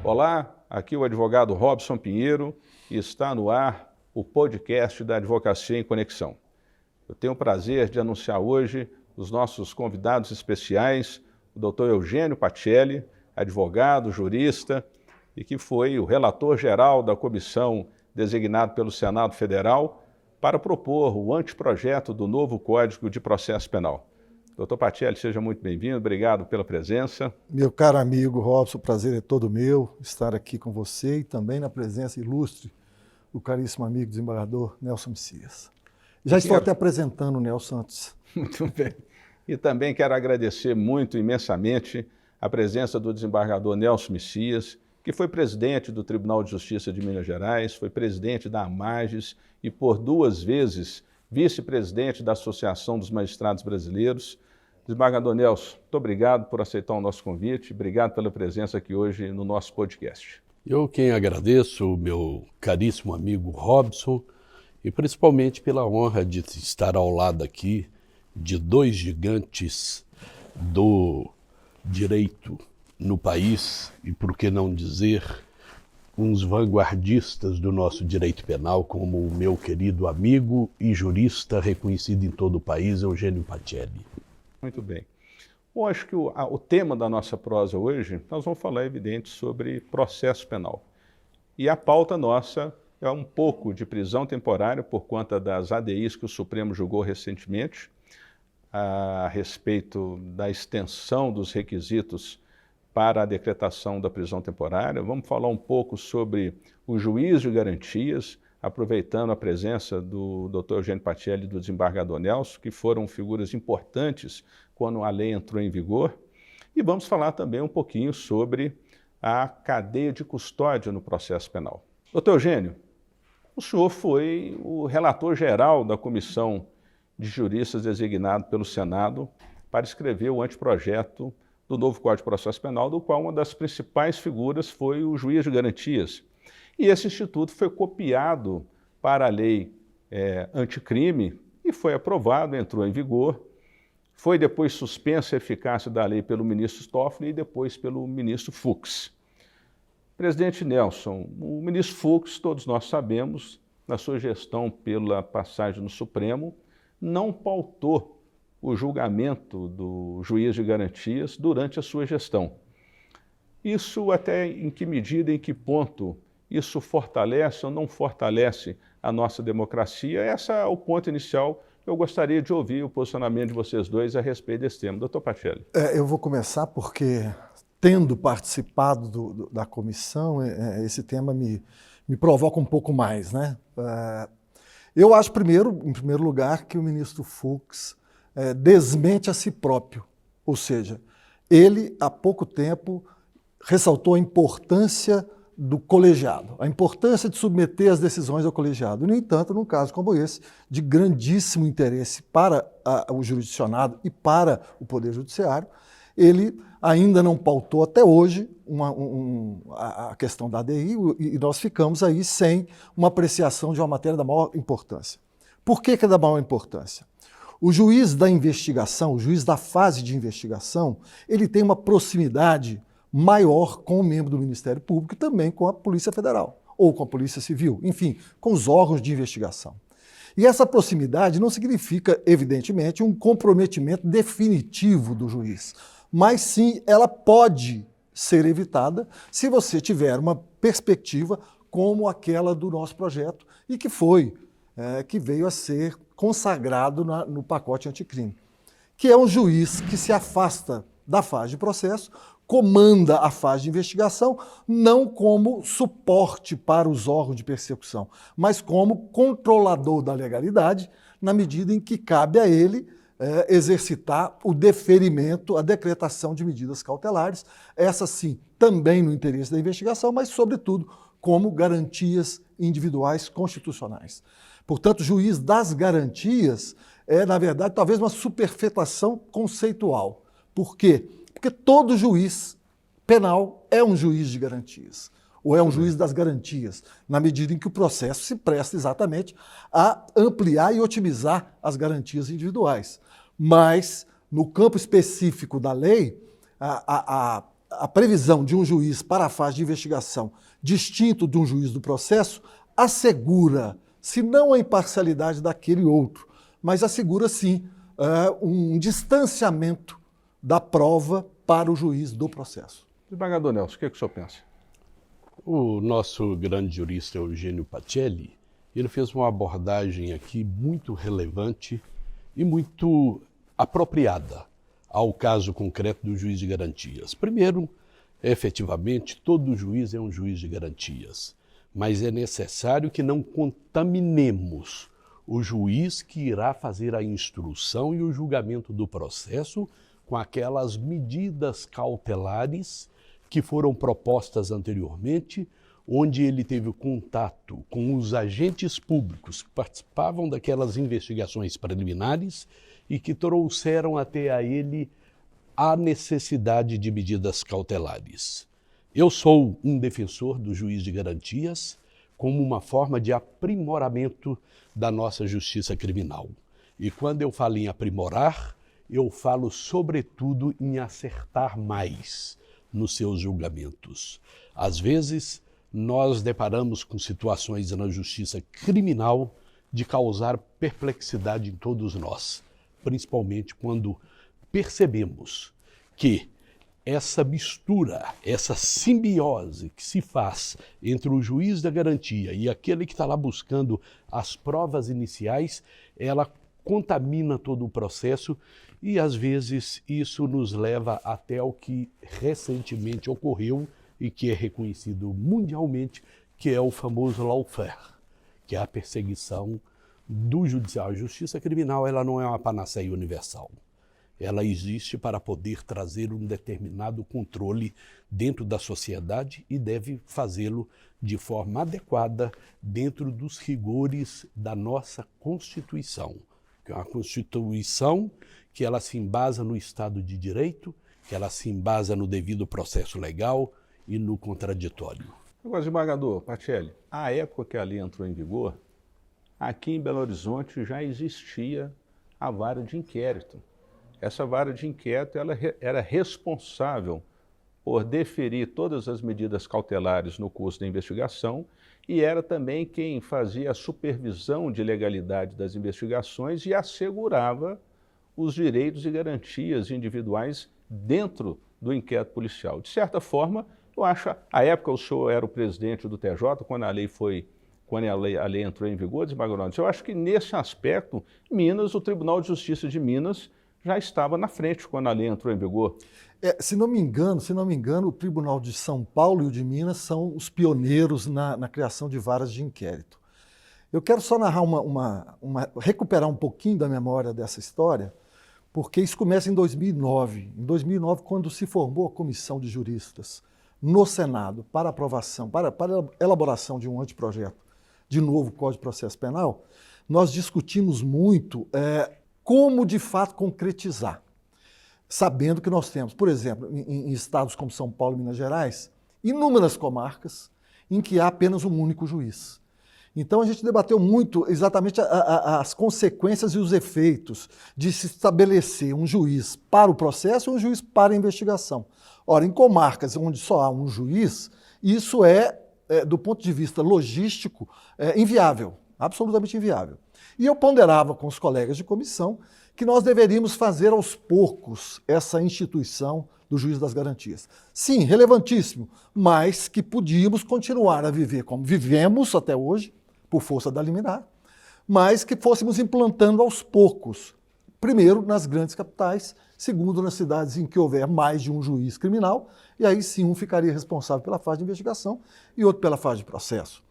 Olá, aqui o advogado Robson Pinheiro e está no ar o podcast da Advocacia em Conexão. Eu tenho o prazer de anunciar hoje os nossos convidados especiais, o Dr. Eugênio Pacelli, advogado, jurista e que foi o relator geral da comissão designado pelo Senado Federal para propor o anteprojeto do novo Código de Processo Penal. Doutor Pacelli, seja muito bem-vindo, obrigado pela presença. Meu caro amigo Robson, o prazer é todo meu estar aqui com você e também na presença ilustre do caríssimo amigo desembargador Nelson Messias. Já estou até apresentando o Nelson antes. Muito bem. E também quero agradecer muito, imensamente, a presença do desembargador Nelson Messias, que foi presidente do Tribunal de Justiça de Minas Gerais, foi presidente da AMAGES e por 2 vezes vice-presidente da Associação dos Magistrados Brasileiros. Desembargador Nelson, muito obrigado por aceitar o nosso convite, obrigado pela presença aqui hoje no nosso podcast. Eu quem agradeço, meu caríssimo amigo Robson, e principalmente pela honra de estar ao lado aqui de 2 gigantes do direito no país, e por que não dizer, uns vanguardistas do nosso direito penal, como o meu querido amigo e jurista reconhecido em todo o país, Eugênio Pacelli. Muito bem. Bom, acho que o tema da nossa prosa hoje, nós vamos falar, evidente, sobre processo penal. E a pauta nossa é um pouco de prisão temporária por conta das ADIs que o Supremo julgou recentemente, a respeito da extensão dos requisitos para a decretação da prisão temporária. Vamos falar um pouco sobre o juiz de garantias, aproveitando a presença do Dr. Eugênio Pacelli e do desembargador Nelson, que foram figuras importantes quando a lei entrou em vigor. E vamos falar também um pouquinho sobre a cadeia de custódia no processo penal. Dr. Eugênio, o senhor foi o relator geral da Comissão de Juristas designado pelo Senado para escrever o anteprojeto do novo Código de Processo Penal, do qual uma das principais figuras foi o juiz de garantias. E esse instituto foi copiado para a lei anticrime e foi aprovado, entrou em vigor. Foi depois suspensa a eficácia da lei pelo ministro Toffoli e depois pelo ministro Fux. Presidente Nelson, o ministro Fux, todos nós sabemos, na sua gestão pela passagem no Supremo, não pautou o julgamento do juiz de garantias durante a sua gestão. Isso até em que medida, em que ponto isso fortalece ou não fortalece a nossa democracia? Esse é o ponto inicial. Eu gostaria de ouvir o posicionamento de vocês dois a respeito desse tema. Doutor Pacelli. Eu vou começar porque, tendo participado da comissão, esse tema me provoca um pouco mais, né? Eu acho, em primeiro lugar, que o ministro Fux desmente a si próprio. Ou seja, ele, há pouco tempo, ressaltou a importância do colegiado, a importância de submeter as decisões ao colegiado. No entanto, num caso como esse, de grandíssimo interesse para o jurisdicionado e para o Poder Judiciário, ele ainda não pautou até hoje a questão da ADI e nós ficamos aí sem uma apreciação de uma matéria da maior importância. Por que é da maior importância? O juiz da investigação, o juiz da fase de investigação, ele tem uma proximidade maior com o membro do Ministério Público e também com a Polícia Federal, ou com a Polícia Civil, enfim, com os órgãos de investigação. E essa proximidade não significa, evidentemente, um comprometimento definitivo do juiz, mas sim ela pode ser evitada se você tiver uma perspectiva como aquela do nosso projeto e que veio a ser consagrado no pacote anticrime, que é um juiz que se afasta da fase de processo, comanda a fase de investigação, não como suporte para os órgãos de persecução, mas como controlador da legalidade, na medida em que cabe a ele exercitar o deferimento, a decretação de medidas cautelares, essa sim, também no interesse da investigação, mas sobretudo como garantias individuais constitucionais. Portanto, juiz das garantias é, na verdade, talvez uma superfetação conceitual. Por quê? Porque todo juiz penal é um juiz de garantias, ou é um juiz das garantias, na medida em que o processo se presta exatamente a ampliar e otimizar as garantias individuais. Mas, no campo específico da lei, a previsão de um juiz para a fase de investigação distinto de um juiz do processo assegura, se não a imparcialidade daquele outro, mas assegura sim um distanciamento da prova para o juiz do processo. Desembargador Nelson, o que o senhor pensa? O nosso grande jurista Eugênio Pacelli, ele fez uma abordagem aqui muito relevante e muito apropriada ao caso concreto do juiz de garantias. Primeiro, efetivamente, todo juiz é um juiz de garantias, mas é necessário que não contaminemos o juiz que irá fazer a instrução e o julgamento do processo com aquelas medidas cautelares que foram propostas anteriormente, onde ele teve contato com os agentes públicos que participavam daquelas investigações preliminares e que trouxeram até a ele a necessidade de medidas cautelares. Eu sou um defensor do juiz de garantias como uma forma de aprimoramento da nossa justiça criminal. E quando eu falo em aprimorar, eu falo sobretudo em acertar mais nos seus julgamentos. Às vezes, nós deparamos com situações na justiça criminal de causar perplexidade em todos nós, principalmente quando percebemos que essa mistura, essa simbiose que se faz entre o juiz da garantia e aquele que está lá buscando as provas iniciais, ela contamina todo o processo e, às vezes, isso nos leva até o que recentemente ocorreu e que é reconhecido mundialmente, que é o famoso lawfare, que é a perseguição do judiciário. A justiça criminal, ela não é uma panaceia universal. Ela existe para poder trazer um determinado controle dentro da sociedade e deve fazê-lo de forma adequada dentro dos rigores da nossa Constituição, que é uma Constituição que ela se embasa no Estado de Direito, que ela se embasa no devido processo legal e no contraditório. Agora, desembargador Pacelli, à época que a lei entrou em vigor, aqui em Belo Horizonte já existia a vara de inquérito. Essa vara de inquérito ela era responsável por deferir todas as medidas cautelares no curso da investigação e era também quem fazia a supervisão de legalidade das investigações e assegurava os direitos e garantias individuais dentro do inquérito policial. De certa forma, eu acho, à época o senhor era o presidente do TJ, quando a lei entrou em vigor, desembargador, eu acho que nesse aspecto, Minas, o Tribunal de Justiça de Minas já estava na frente quando a lei entrou em vigor. Se não me engano, o Tribunal de São Paulo e o de Minas são os pioneiros na criação de varas de inquérito. Eu quero só narrar recuperar um pouquinho da memória dessa história, porque isso começa em 2009. Em 2009, quando se formou a comissão de juristas no Senado para aprovação, para elaboração de um anteprojeto de novo Código de Processo Penal, nós discutimos muito como de fato concretizar, sabendo que nós temos, por exemplo, em estados como São Paulo e Minas Gerais, inúmeras comarcas em que há apenas um único juiz. Então a gente debateu muito exatamente as consequências e os efeitos de se estabelecer um juiz para o processo e um juiz para a investigação. Ora, em comarcas onde só há um juiz, isso do ponto de vista logístico, inviável, absolutamente inviável. E eu ponderava com os colegas de comissão que nós deveríamos fazer aos poucos essa instituição do juiz das garantias. Sim, relevantíssimo, mas que podíamos continuar a viver como vivemos até hoje, por força da liminar, mas que fôssemos implantando aos poucos. Primeiro, nas grandes capitais, segundo, nas cidades em que houver mais de um juiz criminal, e aí sim um ficaria responsável pela fase de investigação e outro pela fase de processo.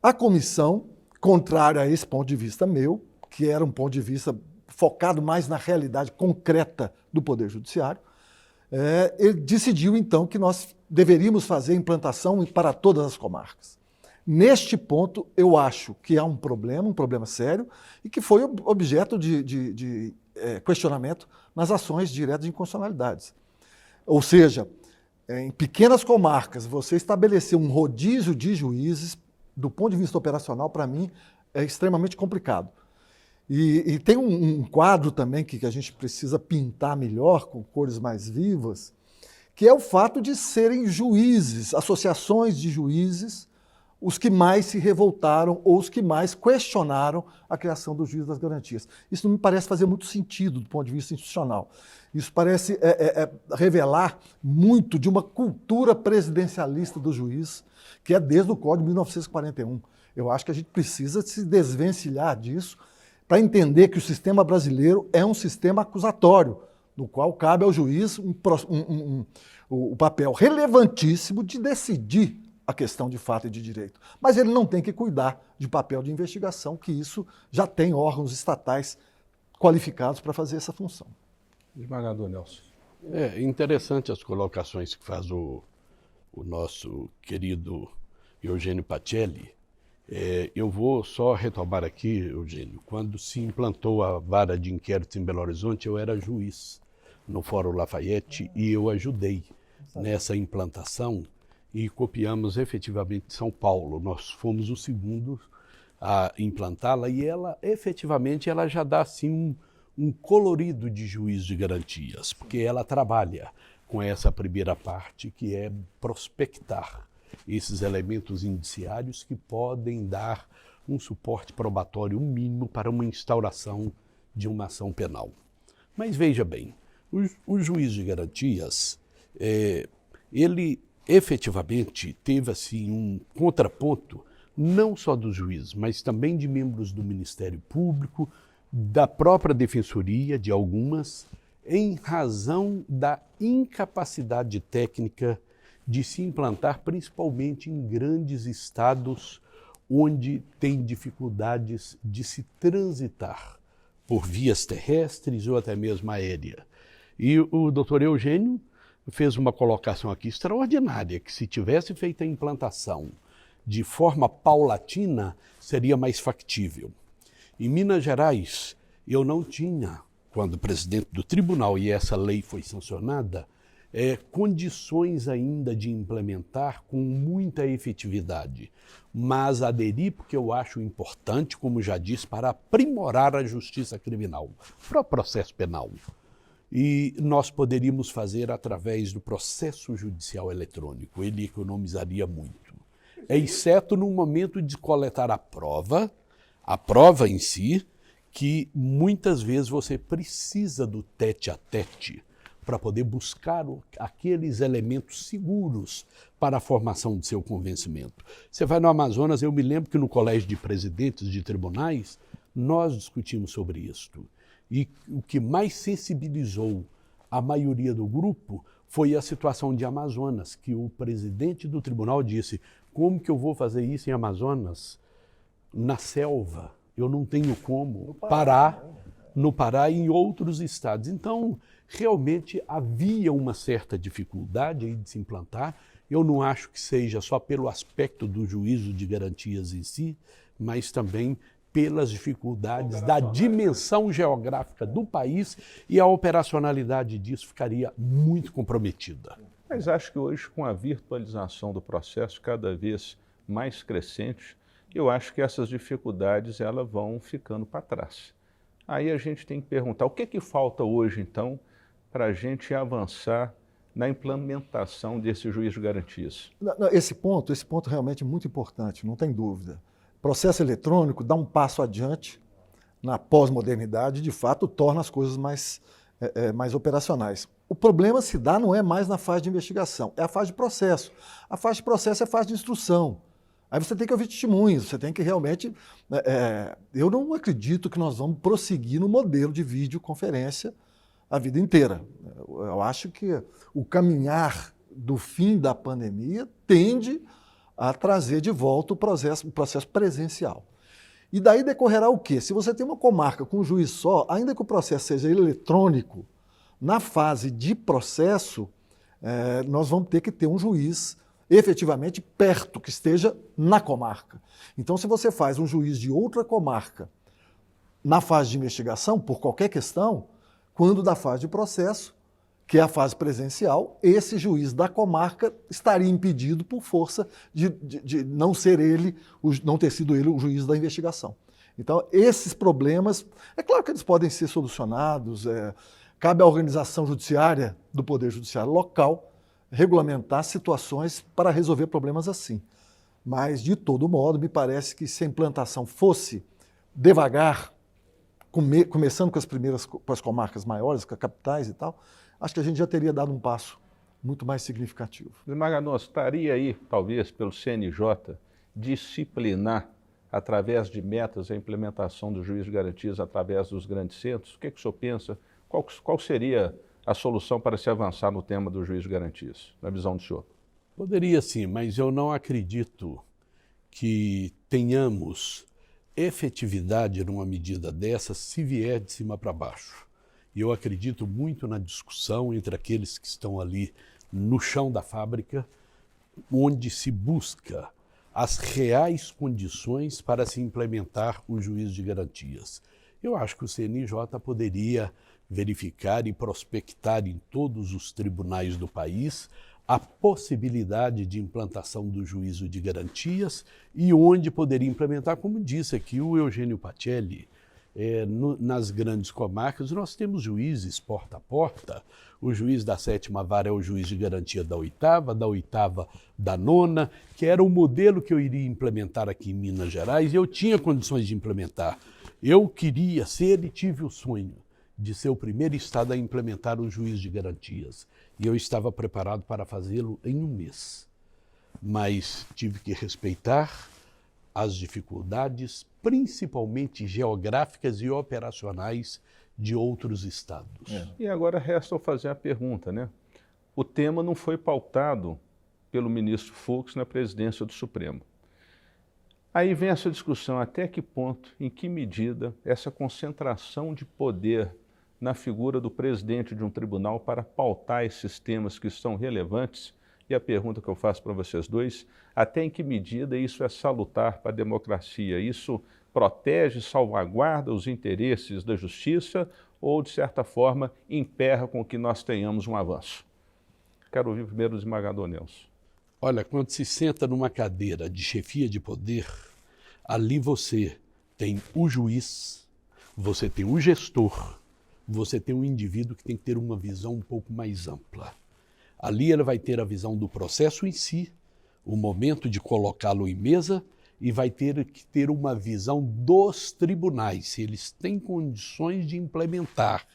A comissão, contrário a esse ponto de vista meu, que era um ponto de vista focado mais na realidade concreta do Poder Judiciário, ele decidiu então que nós deveríamos fazer a implantação para todas as comarcas. Neste ponto, eu acho que há um problema sério, e que foi objeto de questionamento nas ações diretas de inconstitucionalidades. Ou seja, em pequenas comarcas, você estabelecer um rodízio de juízes, do ponto de vista operacional, para mim, é extremamente complicado. E tem um quadro também que a gente precisa pintar melhor, com cores mais vivas, que é o fato de serem juízes, associações de juízes, os que mais se revoltaram ou os que mais questionaram a criação do juiz das garantias. Isso não me parece fazer muito sentido do ponto de vista institucional. Isso parece revelar muito de uma cultura presidencialista do juiz, que é desde o Código de 1941. Eu acho que a gente precisa se desvencilhar disso para entender que o sistema brasileiro é um sistema acusatório, no qual cabe ao juiz o papel relevantíssimo de decidir a questão de fato e de direito. Mas ele não tem que cuidar de papel de investigação, que isso já tem órgãos estatais qualificados para fazer essa função. Desembargador Nelson. É interessante as colocações que faz o nosso querido Eugênio Pacelli. Eu vou só retomar aqui, Eugênio, quando se implantou a vara de inquéritos em Belo Horizonte, eu era juiz no Fórum Lafayette e eu ajudei nessa implantação e copiamos efetivamente de São Paulo. Nós fomos os segundos a implantá-la e ela efetivamente ela já dá assim um colorido de juiz de garantias, porque ela trabalha com essa primeira parte que é prospectar esses elementos indiciários que podem dar um suporte probatório mínimo para uma instauração de uma ação penal. Mas veja bem, o juiz de garantias, ele efetivamente teve assim um contraponto não só dos juízes, mas também de membros do Ministério Público, da própria Defensoria, de algumas, em razão da incapacidade técnica de se implantar, principalmente em grandes estados onde tem dificuldades de se transitar por vias terrestres ou até mesmo aérea. E o doutor Eugênio fez uma colocação aqui extraordinária, que se tivesse feito a implantação de forma paulatina, seria mais factível. Em Minas Gerais, eu não tinha, quando presidente do tribunal e essa lei foi sancionada, condições ainda de implementar com muita efetividade, mas aderi porque eu acho importante, como já disse, para aprimorar a justiça criminal, para o processo penal. E nós poderíamos fazer através do processo judicial eletrônico, ele economizaria muito, exceto no momento de coletar a prova em si, que muitas vezes você precisa do tete-a-tete para poder buscar aqueles elementos seguros para a formação do seu convencimento. Você vai no Amazonas, eu me lembro que no Colégio de Presidentes de Tribunais, nós discutimos sobre isto. E o que mais sensibilizou a maioria do grupo foi a situação de Amazonas, que o presidente do tribunal disse: como que eu vou fazer isso em Amazonas? Na selva, eu não tenho como parar no Pará e em outros estados. Então, realmente havia uma certa dificuldade aí de se implantar. Eu não acho que seja só pelo aspecto do juízo de garantias em si, mas também pelas dificuldades da dimensão geográfica do país, e a operacionalidade disso ficaria muito comprometida. Mas acho que hoje, com a virtualização do processo cada vez mais crescente, eu acho que essas dificuldades elas vão ficando para trás. Aí a gente tem que perguntar, o que é que falta hoje, então, para a gente avançar na implementação desse juiz de garantias? Esse ponto realmente é muito importante, não tem dúvida. Processo eletrônico dá um passo adiante na pós-modernidade, de fato torna as coisas mais operacionais. O problema se dá não é mais na fase de investigação, é a fase de processo. A fase de processo é a fase de instrução. Aí você tem que ouvir testemunhos, você tem que realmente... eu não acredito que nós vamos prosseguir no modelo de videoconferência a vida inteira. Eu acho que o caminhar do fim da pandemia tende a trazer de volta o processo presencial. E daí decorrerá o quê? Se você tem uma comarca com um juiz só, ainda que o processo seja eletrônico, na fase de processo, nós vamos ter que ter um juiz efetivamente perto, que esteja na comarca. Então, se você faz um juiz de outra comarca na fase de investigação, por qualquer questão, quando da fase de processo, que é a fase presencial, esse juiz da comarca estaria impedido por força de não ser ele, não ter sido ele o juiz da investigação. Então, esses problemas, é claro que eles podem ser solucionados, cabe à organização judiciária do Poder Judiciário local regulamentar situações para resolver problemas assim. Mas, de todo modo, me parece que se a implantação fosse devagar, começando com as comarcas maiores, com as capitais e tal, acho que a gente já teria dado um passo muito mais significativo. Magalhães, estaria aí, talvez, pelo CNJ, disciplinar, através de metas, a implementação do juiz de garantias através dos grandes centros? O que o senhor pensa? Qual seria a solução para se avançar no tema do juiz de garantias, na visão do senhor? Poderia sim, mas eu não acredito que tenhamos efetividade numa medida dessa se vier de cima para baixo. E eu acredito muito na discussão entre aqueles que estão ali no chão da fábrica, onde se busca as reais condições para se implementar o juiz de garantias. Eu acho que o CNJ poderia verificar e prospectar em todos os tribunais do país a possibilidade de implantação do juízo de garantias e onde poderia implementar, como disse aqui o Eugênio Pacelli, nas grandes comarcas nós temos juízes porta a porta. O juiz da 7ª vara é o juiz de garantia da 8ª da 9ª, que era o modelo que eu iria implementar aqui em Minas Gerais, e eu tinha condições de implementar. Eu queria ser e tive o sonho de ser o primeiro estado a implementar o juiz de garantias. E eu estava preparado para fazê-lo em um mês. Mas tive que respeitar as dificuldades, principalmente geográficas e operacionais, de outros estados. E agora resta eu fazer a pergunta, né? O tema não foi pautado pelo ministro Fux na presidência do Supremo. Aí vem essa discussão, até que ponto, em que medida, essa concentração de poder na figura do presidente de um tribunal para pautar esses temas que são relevantes, e a pergunta que eu faço para vocês dois, até em que medida isso é salutar para a democracia? Isso protege, salvaguarda os interesses da justiça ou, de certa forma, emperra com que nós tenhamos um avanço? Quero ouvir primeiro o desembargador Nelson. Olha, quando se senta numa cadeira de chefia de poder, ali você tem o juiz, você tem o gestor, você tem um indivíduo que tem que ter uma visão um pouco mais ampla. Ali ele vai ter a visão do processo em si, o momento de colocá-lo em mesa, e vai ter que ter uma visão dos tribunais, se eles têm condições de implementar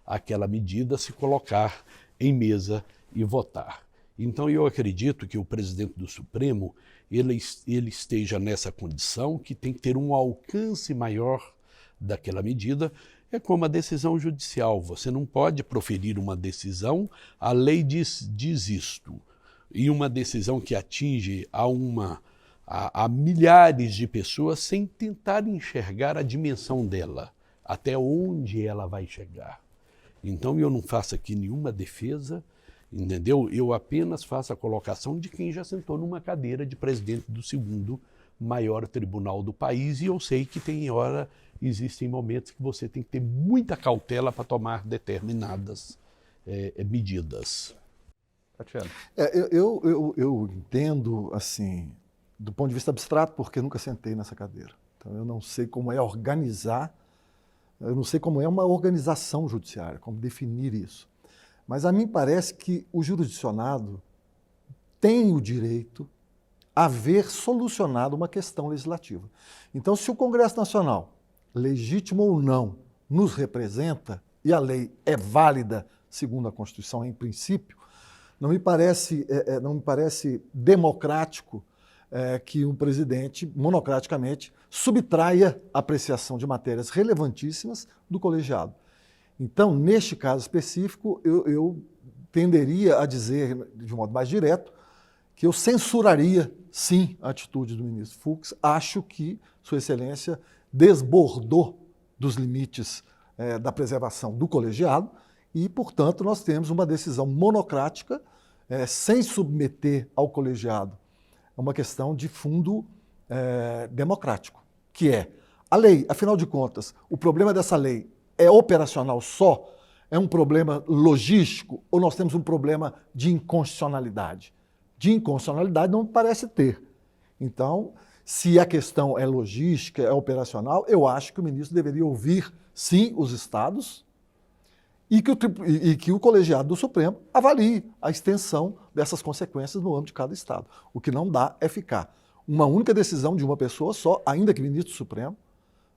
aquela medida, se colocar em mesa e votar. Então eu acredito que o presidente do Supremo, ele esteja nessa condição, que tem que ter um alcance maior daquela medida. É como a decisão judicial, você não pode proferir uma decisão, a lei diz isto, e uma decisão que atinge a milhares de pessoas sem tentar enxergar a dimensão dela, até onde ela vai chegar. Então eu não faço aqui nenhuma defesa, entendeu? Eu apenas faço a colocação de quem já sentou numa cadeira de presidente do 2º maior tribunal do país, e eu sei que existem momentos que você tem que ter muita cautela para tomar determinadas medidas. Tatiana. Eu entendo, assim, do ponto de vista abstrato, porque nunca sentei nessa cadeira. Então eu não sei como é organizar, eu não sei como é uma organização judiciária, como definir isso. Mas a mim parece que o jurisdicionado tem o direito a ver solucionado uma questão legislativa. Então, se o Congresso Nacional, legítimo ou não, nos representa, e a lei é válida, segundo a Constituição, em princípio, não me parece democrático que um presidente, monocraticamente, subtraia a apreciação de matérias relevantíssimas do colegiado. Então, neste caso específico, eu tenderia a dizer, de um modo mais direto, que eu censuraria, sim, a atitude do ministro Fux. Acho que Sua Excelência desbordou dos limites da preservação do colegiado e, portanto, nós temos uma decisão monocrática, sem submeter ao colegiado a uma questão de fundo democrático, que é a lei. Afinal de contas, o problema dessa lei é operacional só? É um problema logístico ou nós temos um problema de inconstitucionalidade? De inconstitucionalidade não parece ter. Então, se a questão é logística, é operacional, eu acho que o ministro deveria ouvir, sim, os estados e que o colegiado do Supremo avalie a extensão dessas consequências no âmbito de cada Estado. O que não dá é ficar uma única decisão de uma pessoa só, ainda que ministro do Supremo,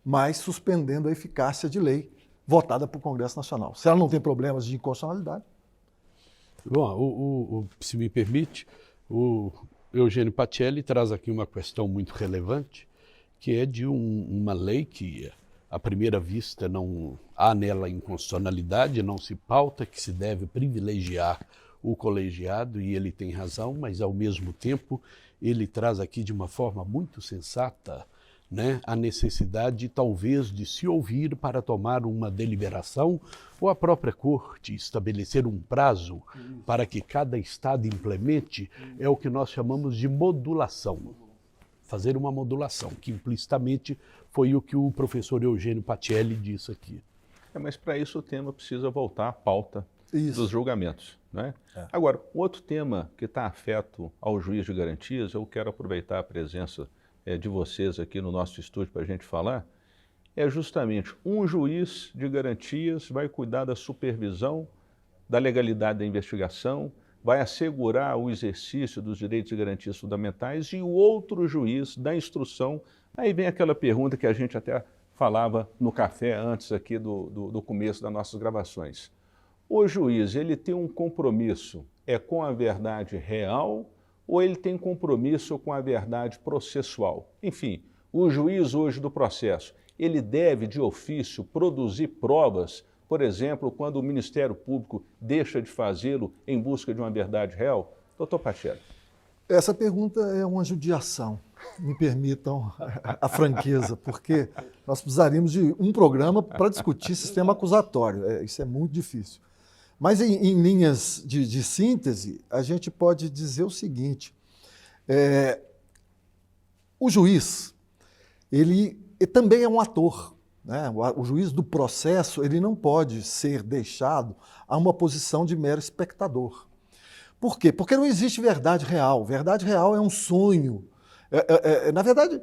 mas suspendendo a eficácia de lei votada por Congresso Nacional. Se ela não tem problemas de inconstitucionalidade. Bom, se me permite, o Eugênio Pacelli traz aqui uma questão muito relevante, que é de uma lei que, à primeira vista, não há nela inconstitucionalidade, não se pauta que se deve privilegiar o colegiado, e ele tem razão, mas, ao mesmo tempo, ele traz aqui de uma forma muito sensata, né, a necessidade, talvez, de se ouvir para tomar uma deliberação, ou a própria corte estabelecer um prazo para que cada Estado implemente, é o que nós chamamos de modulação. Fazer uma modulação, que implicitamente foi o que o professor Eugênio Pacelli disse aqui. Mas para isso o tema precisa voltar à pauta dos julgamentos, né? Agora, outro tema que está afeto ao juiz de garantias, eu quero aproveitar a presença de vocês aqui no nosso estúdio para a gente falar, é justamente um juiz de garantias vai cuidar da supervisão, da legalidade da investigação, vai assegurar o exercício dos direitos e garantias fundamentais, e o outro juiz da instrução. Aí vem aquela pergunta que a gente até falava no café antes aqui do começo das nossas gravações. O juiz, ele tem um compromisso com a verdade real ou ele tem compromisso com a verdade processual? Enfim, o juiz hoje do processo, ele deve de ofício produzir provas, por exemplo, quando o Ministério Público deixa de fazê-lo em busca de uma verdade real? Doutor Pacelli. Essa pergunta é uma judiação, me permitam a franqueza, porque nós precisaríamos de um programa para discutir sistema acusatório. Isso é muito difícil. Mas em linhas de síntese, a gente pode dizer o seguinte, o juiz, ele também é um ator, né? O juiz do processo, ele não pode ser deixado a uma posição de mero espectador. Por quê? Porque não existe verdade real. Verdade real é um sonho. Na verdade,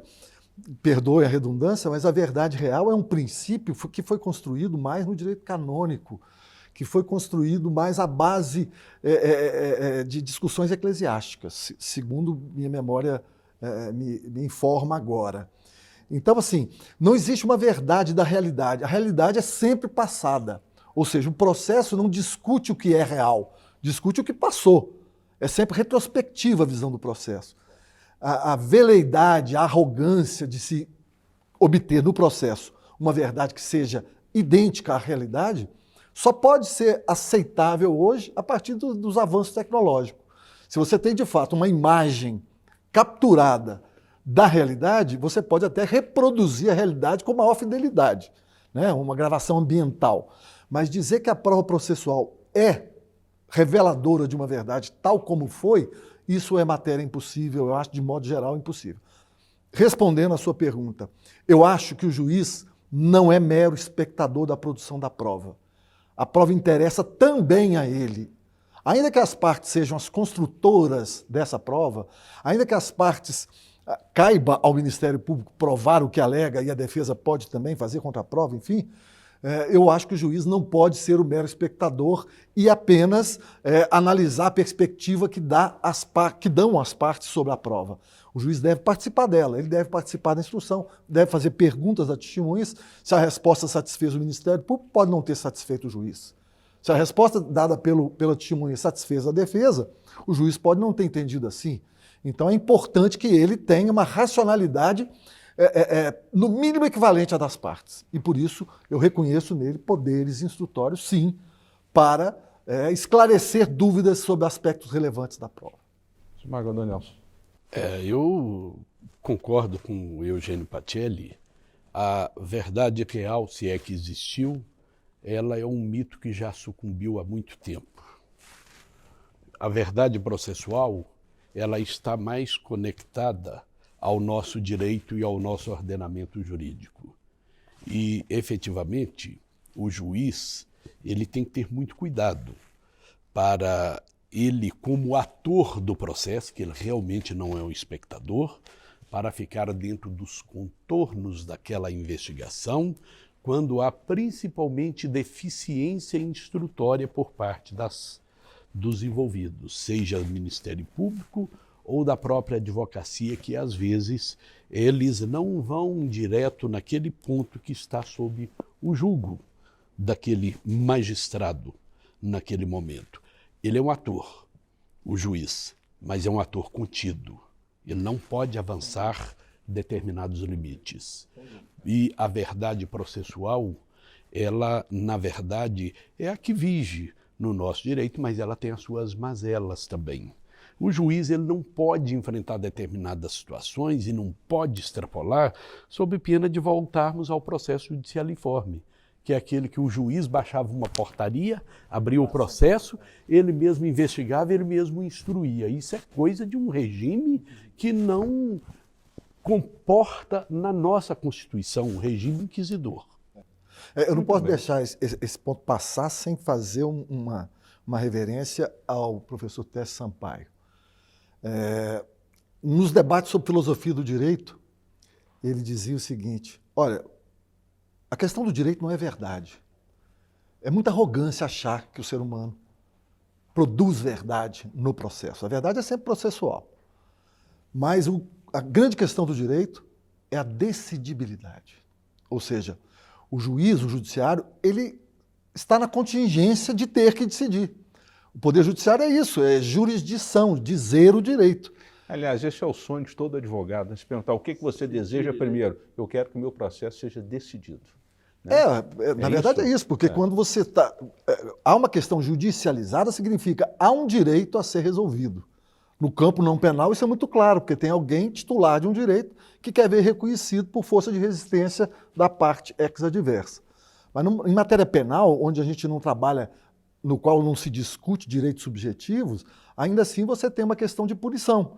perdoe a redundância, mas a verdade real é um princípio que foi construído mais no direito canônico, que foi construído mais à base de discussões eclesiásticas, segundo minha memória me informa agora. Então, assim, não existe uma verdade da realidade. A realidade é sempre passada. Ou seja, o processo não discute o que é real, discute o que passou. É sempre retrospectiva a visão do processo. A veleidade, a arrogância de se obter no processo uma verdade que seja idêntica à realidade, só pode ser aceitável hoje a partir dos avanços tecnológicos. Se você tem, de fato, uma imagem capturada da realidade, você pode até reproduzir a realidade com maior fidelidade, né? Uma gravação ambiental. Mas dizer que a prova processual é reveladora de uma verdade tal como foi, isso é matéria impossível, eu acho, de modo geral, impossível. Respondendo à sua pergunta, eu acho que o juiz não é mero espectador da produção da prova. A prova interessa também a ele. Ainda que as partes sejam as construtoras dessa prova, ainda que as partes caiba ao Ministério Público provar o que alega e a defesa pode também fazer contraprova, enfim, eu acho que o juiz não pode ser o mero espectador e apenas analisar a perspectiva que dão as partes sobre a prova. O juiz deve participar dela, ele deve participar da instrução, deve fazer perguntas a testemunhas. Se a resposta satisfez o Ministério Público, pode não ter satisfeito o juiz. Se a resposta dada pela testemunha satisfez a defesa, o juiz pode não ter entendido assim. Então é importante que ele tenha uma racionalidade no mínimo equivalente à das partes. E por isso eu reconheço nele poderes instrutórios, sim, para esclarecer dúvidas sobre aspectos relevantes da prova. Desembargador Nelson. Eu concordo com o Eugênio Pacelli. A verdade real, se é que existiu, ela é um mito que já sucumbiu há muito tempo. A verdade processual, ela está mais conectada ao nosso direito e ao nosso ordenamento jurídico. E, efetivamente, o juiz, ele tem que ter muito cuidado para ele, como ator do processo, que ele realmente não é um espectador, para ficar dentro dos contornos daquela investigação, quando há principalmente deficiência instrutória por parte dos envolvidos, seja do Ministério Público ou da própria advocacia, que às vezes eles não vão direto naquele ponto que está sob o julgo daquele magistrado naquele momento. Ele é um ator, o juiz, mas é um ator contido. Ele não pode avançar determinados limites. E a verdade processual, ela, na verdade, é a que vige no nosso direito, mas ela tem as suas mazelas também. O juiz ele não pode enfrentar determinadas situações e não pode extrapolar sob pena de voltarmos ao processo judicialiforme, que é aquele que o juiz baixava uma portaria, abria o processo, ele mesmo investigava, ele mesmo instruía. Isso é coisa de um regime que não comporta na nossa Constituição, um regime inquisidor. Eu não posso deixar esse ponto passar sem fazer uma reverência ao professor Tércio Sampaio. Nos debates sobre filosofia do direito, ele dizia o seguinte: olha, a questão do direito não é verdade. É muita arrogância achar que o ser humano produz verdade no processo. A verdade é sempre processual. Mas a grande questão do direito é a decidibilidade. Ou seja, o juiz, o judiciário, ele está na contingência de ter que decidir. O Poder Judiciário é isso, é jurisdição, dizer o direito. Aliás, esse é o sonho de todo advogado, né? Se perguntar o que você deseja primeiro. Eu quero que o meu processo seja decidido. Né? Na verdade é isso, porque quando você está... há uma questão judicializada, significa há um direito a ser resolvido. No campo não penal isso é muito claro, porque tem alguém titular de um direito que quer ver reconhecido por força de resistência da parte ex-adversa. Mas em matéria penal, onde a gente não trabalha, no qual não se discute direitos subjetivos, ainda assim você tem uma questão de punição.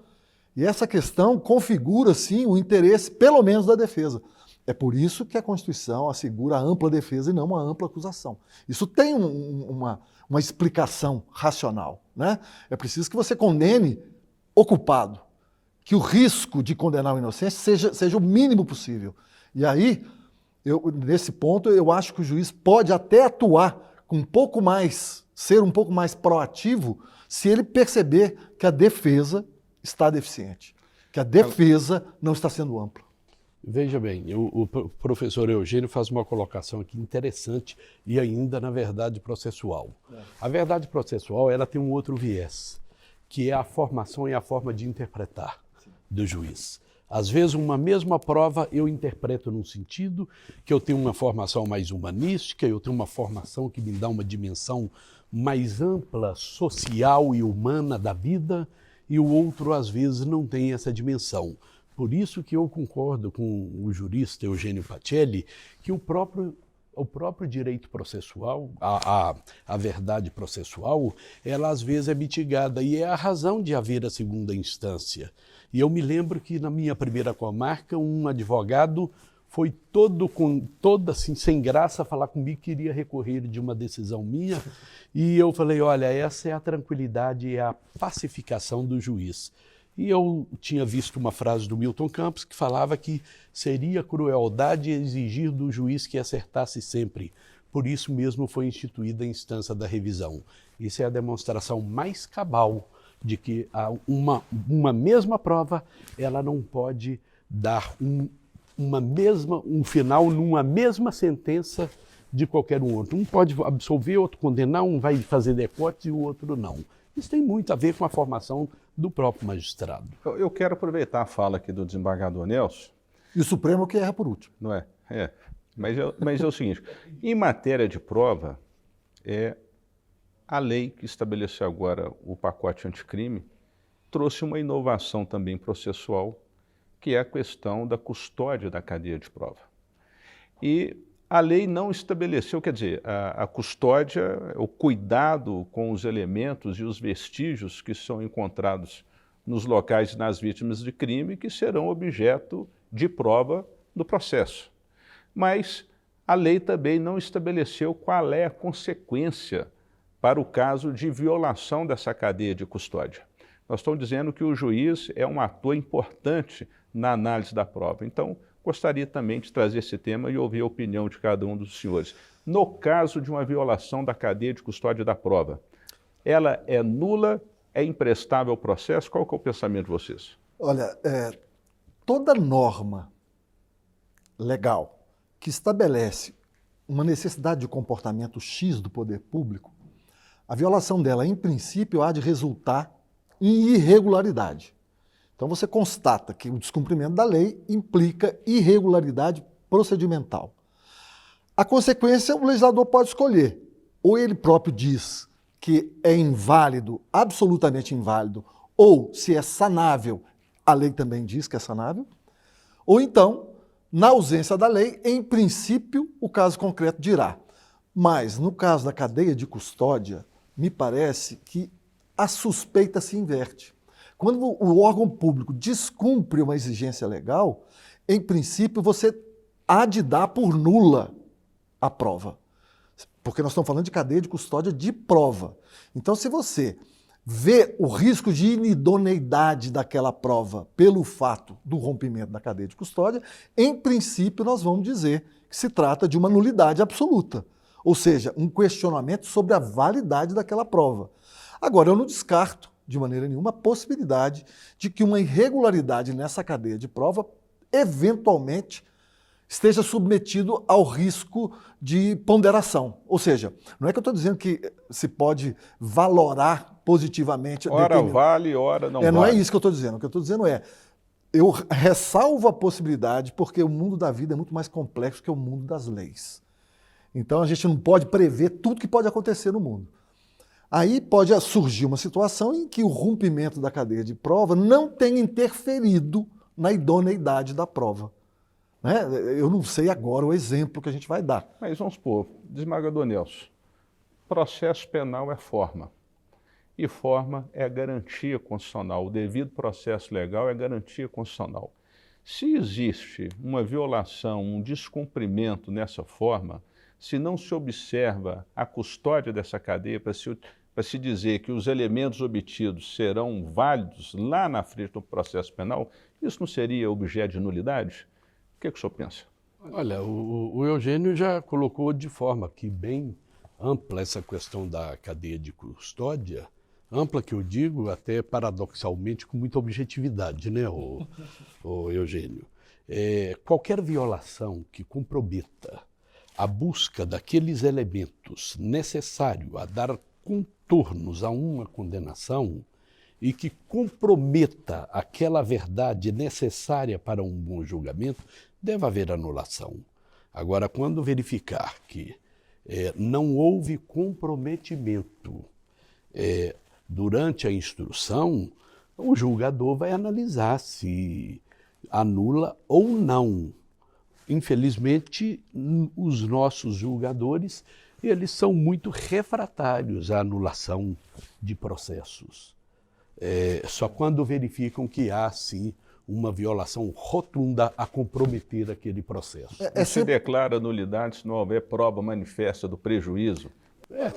E essa questão configura, sim, o interesse, pelo menos, da defesa. É por isso que a Constituição assegura a ampla defesa e não uma ampla acusação. Isso tem uma explicação racional, né? É preciso que você condene o culpado, que o risco de condenar o inocente seja o mínimo possível. E aí, nesse ponto, eu acho que o juiz pode até atuar com ser um pouco mais proativo, se ele perceber que a defesa está deficiente, que a defesa não está sendo ampla. Veja bem, o professor Eugênio faz uma colocação aqui interessante e ainda na verdade processual. A verdade processual ela tem um outro viés, que é a formação e a forma de interpretar do juiz. Às vezes uma mesma prova eu interpreto num sentido, que eu tenho uma formação mais humanística, eu tenho uma formação que me dá uma dimensão mais ampla, social e humana da vida, e o outro às vezes não tem essa dimensão. Por isso que eu concordo com o jurista Eugênio Pacelli que o próprio direito processual, a verdade processual, ela às vezes é mitigada e é a razão de haver a segunda instância. E eu me lembro que na minha primeira comarca um advogado foi todo assim, sem graça falar comigo que queria recorrer de uma decisão minha e eu falei, olha, essa é a tranquilidade e a pacificação do juiz. E eu tinha visto uma frase do Milton Campos que falava que seria crueldade exigir do juiz que acertasse sempre. Por isso mesmo foi instituída a instância da revisão. Isso é a demonstração mais cabal de que uma mesma prova ela não pode dar um final numa mesma sentença de qualquer outro. Um pode absolver, outro condenar, um vai fazer decote e o outro não. Isso tem muito a ver com a formação do próprio magistrado. Eu quero aproveitar a fala aqui do desembargador Nelson. E o Supremo que erra por último. Não é? Mas é o seguinte, em matéria de prova, a lei que estabeleceu agora o pacote anticrime trouxe uma inovação também processual, que é a questão da custódia da cadeia de prova. E a lei não estabeleceu, quer dizer, a custódia, o cuidado com os elementos e os vestígios que são encontrados nos locais nas vítimas de crime que serão objeto de prova do processo. Mas a lei também não estabeleceu qual é a consequência para o caso de violação dessa cadeia de custódia. Nós estamos dizendo que o juiz é um ator importante na análise da prova. Então, Gostaria também de trazer esse tema e ouvir a opinião de cada um dos senhores. No caso de uma violação da cadeia de custódia da prova, ela é nula, é imprestável ao processo? Qual que é o pensamento de vocês? Olha, toda norma legal que estabelece uma necessidade de comportamento X do poder público, a violação dela, em princípio, há de resultar em irregularidade. Então você constata que o descumprimento da lei implica irregularidade procedimental. A consequência, o legislador pode escolher. Ou ele próprio diz que é inválido, absolutamente inválido, ou se é sanável, a lei também diz que é sanável, ou então, na ausência da lei, em princípio, o caso concreto dirá. Mas, no caso da cadeia de custódia, me parece que a suspeita se inverte. Quando o órgão público descumpre uma exigência legal, em princípio, você há de dar por nula a prova. Porque nós estamos falando de cadeia de custódia de prova. Então, se você vê o risco de inidoneidade daquela prova pelo fato do rompimento da cadeia de custódia, em princípio, nós vamos dizer que se trata de uma nulidade absoluta. Ou seja, um questionamento sobre a validade daquela prova. Agora, eu não descarto, de maneira nenhuma, a possibilidade de que uma irregularidade nessa cadeia de prova, eventualmente, esteja submetido ao risco de ponderação. Ou seja, não é que eu estou dizendo que se pode valorar positivamente... Ora vale, ora não vale. Não é isso que eu estou dizendo. O que eu estou dizendo é, eu ressalvo a possibilidade porque o mundo da vida é muito mais complexo que o mundo das leis. Então a gente não pode prever tudo que pode acontecer no mundo. Aí pode surgir uma situação em que o rompimento da cadeia de prova não tenha interferido na idoneidade da prova. Eu não sei agora o exemplo que a gente vai dar. Mas vamos supor, desembargador Nelson, processo penal é forma. E forma é garantia constitucional. O devido processo legal é garantia constitucional. Se existe uma violação, um descumprimento nessa forma, se não se observa a custódia dessa cadeia para se dizer que os elementos obtidos serão válidos lá na frente do processo penal, isso não seria objeto de nulidade? O que o senhor pensa? Olha, o Eugênio já colocou de forma aqui bem ampla essa questão da cadeia de custódia, ampla que eu digo até paradoxalmente com muita objetividade, né, o Eugênio? Qualquer violação que comprometa a busca daqueles elementos necessários a dar contornos a uma condenação e que comprometa aquela verdade necessária para um bom julgamento, deve haver anulação. Agora, quando verificar que não houve comprometimento durante a instrução, o julgador vai analisar se anula ou não. Infelizmente, os nossos julgadores, eles são muito refratários à anulação de processos. Só quando verificam que há, sim, uma violação rotunda a comprometer aquele processo. Não se declara nulidade se não houver prova manifesta do prejuízo.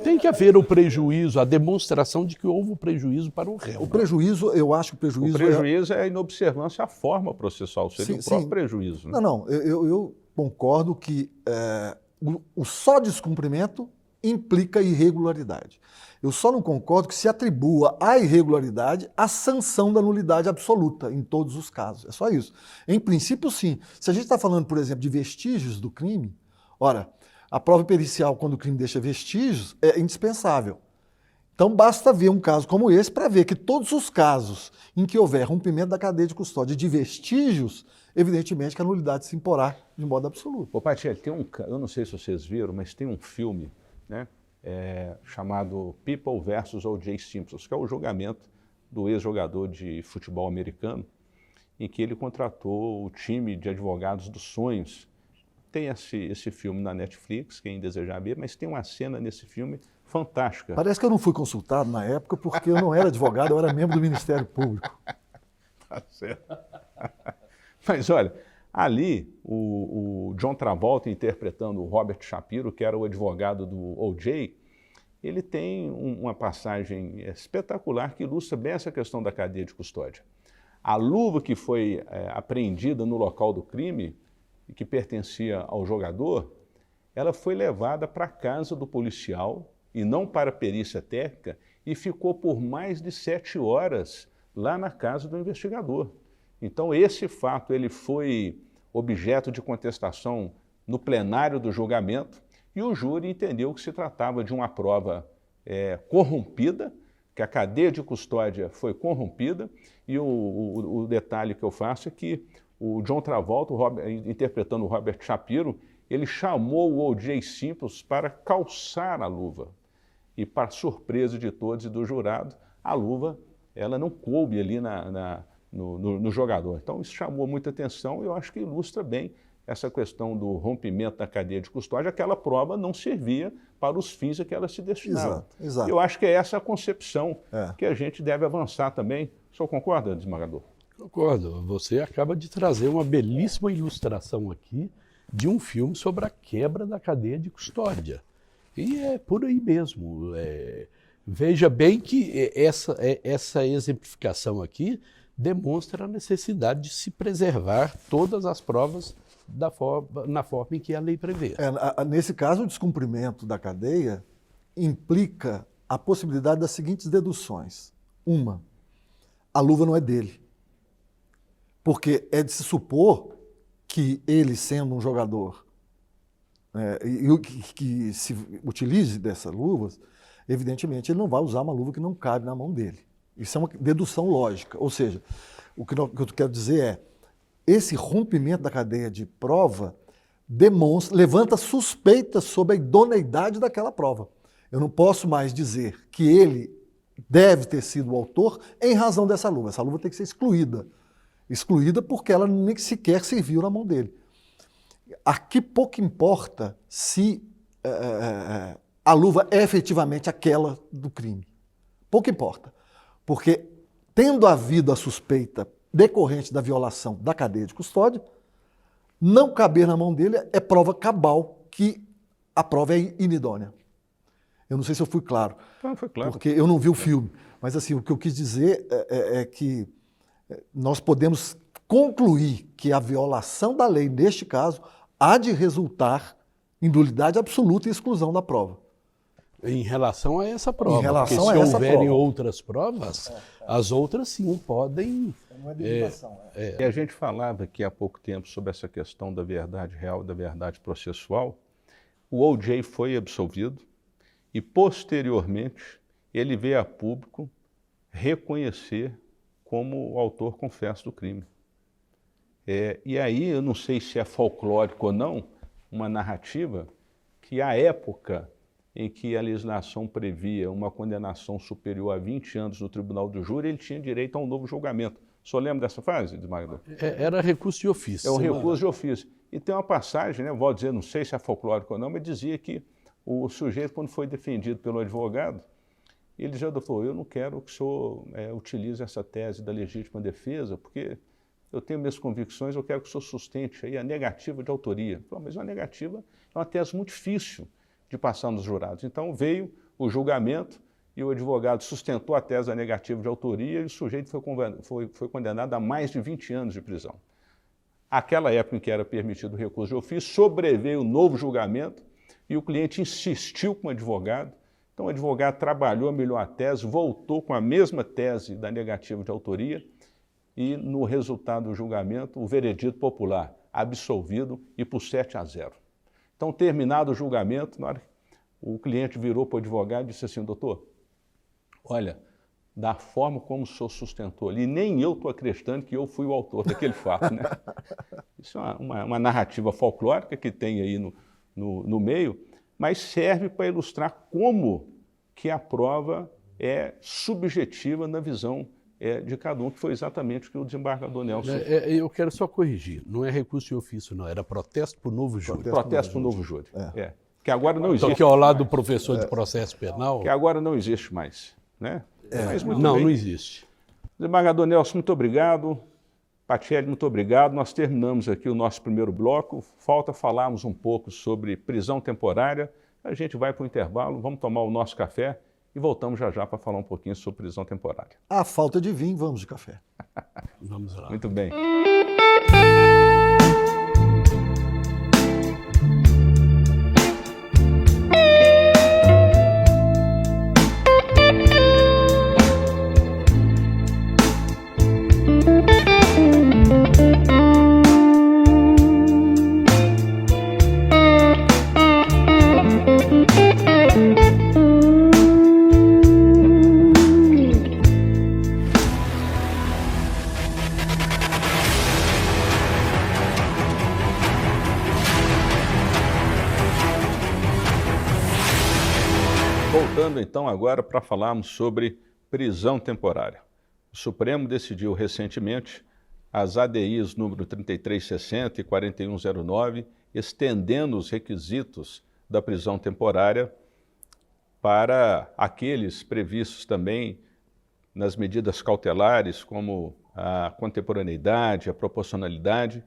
Tem que haver o prejuízo, a demonstração de que houve o prejuízo para o réu. O prejuízo, eu acho que o prejuízo... O prejuízo é a inobservância à forma processual, seria o próprio prejuízo. Né? Não, eu concordo que o só descumprimento implica irregularidade. Eu só não concordo que se atribua à irregularidade a sanção da nulidade absoluta em todos os casos. É só isso. Em princípio, sim. Se a gente está falando, por exemplo, de vestígios do crime, ora, a prova pericial, quando o crime deixa vestígios, é indispensável. Então, basta ver um caso como esse para ver que todos os casos em que houver rompimento da cadeia de custódia de vestígios, evidentemente que a nulidade se imporá de modo absoluto. Ô, Patielli, eu não sei se vocês viram, mas tem um filme, né, chamado People vs. O.J. Simpson, que é o julgamento do ex-jogador de futebol americano, em que ele contratou o time de advogados dos sonhos. Tem esse filme na Netflix, quem desejar ver, mas tem uma cena nesse filme fantástica. Parece que eu não fui consultado na época porque eu não era advogado, eu era membro do Ministério Público. Tá certo. Mas olha, ali o John Travolta interpretando o Robert Shapiro, que era o advogado do O.J., ele tem uma passagem espetacular que ilustra bem essa questão da cadeia de custódia. A luva que foi apreendida no local do crime e que pertencia ao jogador, ela foi levada para a casa do policial e não para a perícia técnica e ficou por mais de 7 horas lá na casa do investigador. Então esse fato ele foi objeto de contestação no plenário do julgamento e o júri entendeu que se tratava de uma prova corrompida, que a cadeia de custódia foi corrompida, e o detalhe que eu faço é que o John Travolta, interpretando o Robert Shapiro, ele chamou o O.J. Simpson para calçar a luva. E, para surpresa de todos e do jurado, a luva ela não coube ali no jogador. Então, isso chamou muita atenção e eu acho que ilustra bem essa questão do rompimento da cadeia de custódia. Aquela prova não servia para os fins a que ela se destinava. Exato. Eu acho que é essa a concepção que a gente deve avançar também. O senhor concorda, desembargador? Concordo. Você acaba de trazer uma belíssima ilustração aqui de um filme sobre a quebra da cadeia de custódia. E é por aí mesmo. Veja bem que essa exemplificação aqui demonstra a necessidade de se preservar todas as provas na forma em que a lei prevê. Nesse caso, o descumprimento da cadeia implica a possibilidade das seguintes deduções. Uma, a luva não é dele. Porque é de se supor que ele, sendo um jogador, que se utilize dessas luvas, evidentemente ele não vai usar uma luva que não cabe na mão dele. Isso é uma dedução lógica. Ou seja, o que eu quero dizer é, esse rompimento da cadeia de prova levanta suspeitas sobre a idoneidade daquela prova. Eu não posso mais dizer que ele deve ter sido o autor em razão dessa luva. Essa luva tem que ser excluída. Excluída porque ela nem sequer serviu na mão dele. Aqui pouco importa se a luva é efetivamente aquela do crime. Pouco importa. Porque, tendo havido a suspeita decorrente da violação da cadeia de custódia, não caber na mão dele é prova cabal que a prova é inidônea. Eu não sei se eu fui claro. Foi claro. Porque eu não vi o filme. Mas assim, o que eu quis dizer é que nós podemos concluir que a violação da lei, neste caso, há de resultar em nulidade absoluta e exclusão da prova. Em relação a essa prova. Em relação porque a se essa houverem prova. outras provas, as outras sim podem... Não é derivação. E a gente falava aqui há pouco tempo sobre essa questão da verdade real e da verdade processual. O O.J. foi absolvido e, posteriormente, ele veio a público reconhecer como o autor confesso do crime. E aí, eu não sei se é folclórico ou não, uma narrativa que, à época em que a legislação previa uma condenação superior a 20 anos no tribunal do júri, ele tinha direito a um novo julgamento. O senhor lembra dessa fase, desembargador? Era recurso de ofício. É um recurso de ofício. E tem uma passagem, vou dizer, não sei se é folclórico ou não, mas dizia que o sujeito, quando foi defendido pelo advogado, ele dizia, doutor, eu não quero que o senhor utilize essa tese da legítima defesa, porque eu tenho minhas convicções, eu quero que o senhor sustente aí a negativa de autoria. Falei, mas uma negativa é uma tese muito difícil de passar nos jurados. Então veio o julgamento e o advogado sustentou a tese da negativa de autoria e o sujeito foi condenado a mais de 20 anos de prisão. Aquela época em que era permitido o recurso de ofício, sobreveio o novo julgamento e o cliente insistiu com o advogado. Então o advogado trabalhou, melhorou a tese, voltou com a mesma tese da negativa de autoria e no resultado do julgamento, o veredito popular, absolvido e por 7-0. Então, terminado o julgamento, na hora, o cliente virou para o advogado e disse assim, doutor, olha, da forma como o senhor sustentou ali, nem eu estou acreditando que eu fui o autor daquele fato, né? Isso é uma narrativa folclórica que tem aí no meio, mas serve para ilustrar como que a prova é subjetiva na visão de cada um, que foi exatamente o que o desembargador Nelson... Eu quero só corrigir, não é recurso de ofício, não, era protesto por novo júri. Protesto por novo júri, que agora não existe. Estou aqui ao lado do professor de processo penal. Que agora não existe mais, né? Mas não existe. Desembargador Nelson, muito obrigado. Patielli, muito obrigado. Nós terminamos aqui o nosso primeiro bloco. Falta falarmos um pouco sobre prisão temporária. A gente vai para o intervalo, vamos tomar o nosso café e voltamos já já para falar um pouquinho sobre prisão temporária. À falta de vinho, vamos de café. Vamos lá. Muito bem. Voltando então agora para falarmos sobre prisão temporária. O Supremo decidiu recentemente as ADIs número 3360 e 4109, estendendo os requisitos da prisão temporária para aqueles previstos também nas medidas cautelares, como a contemporaneidade, a proporcionalidade.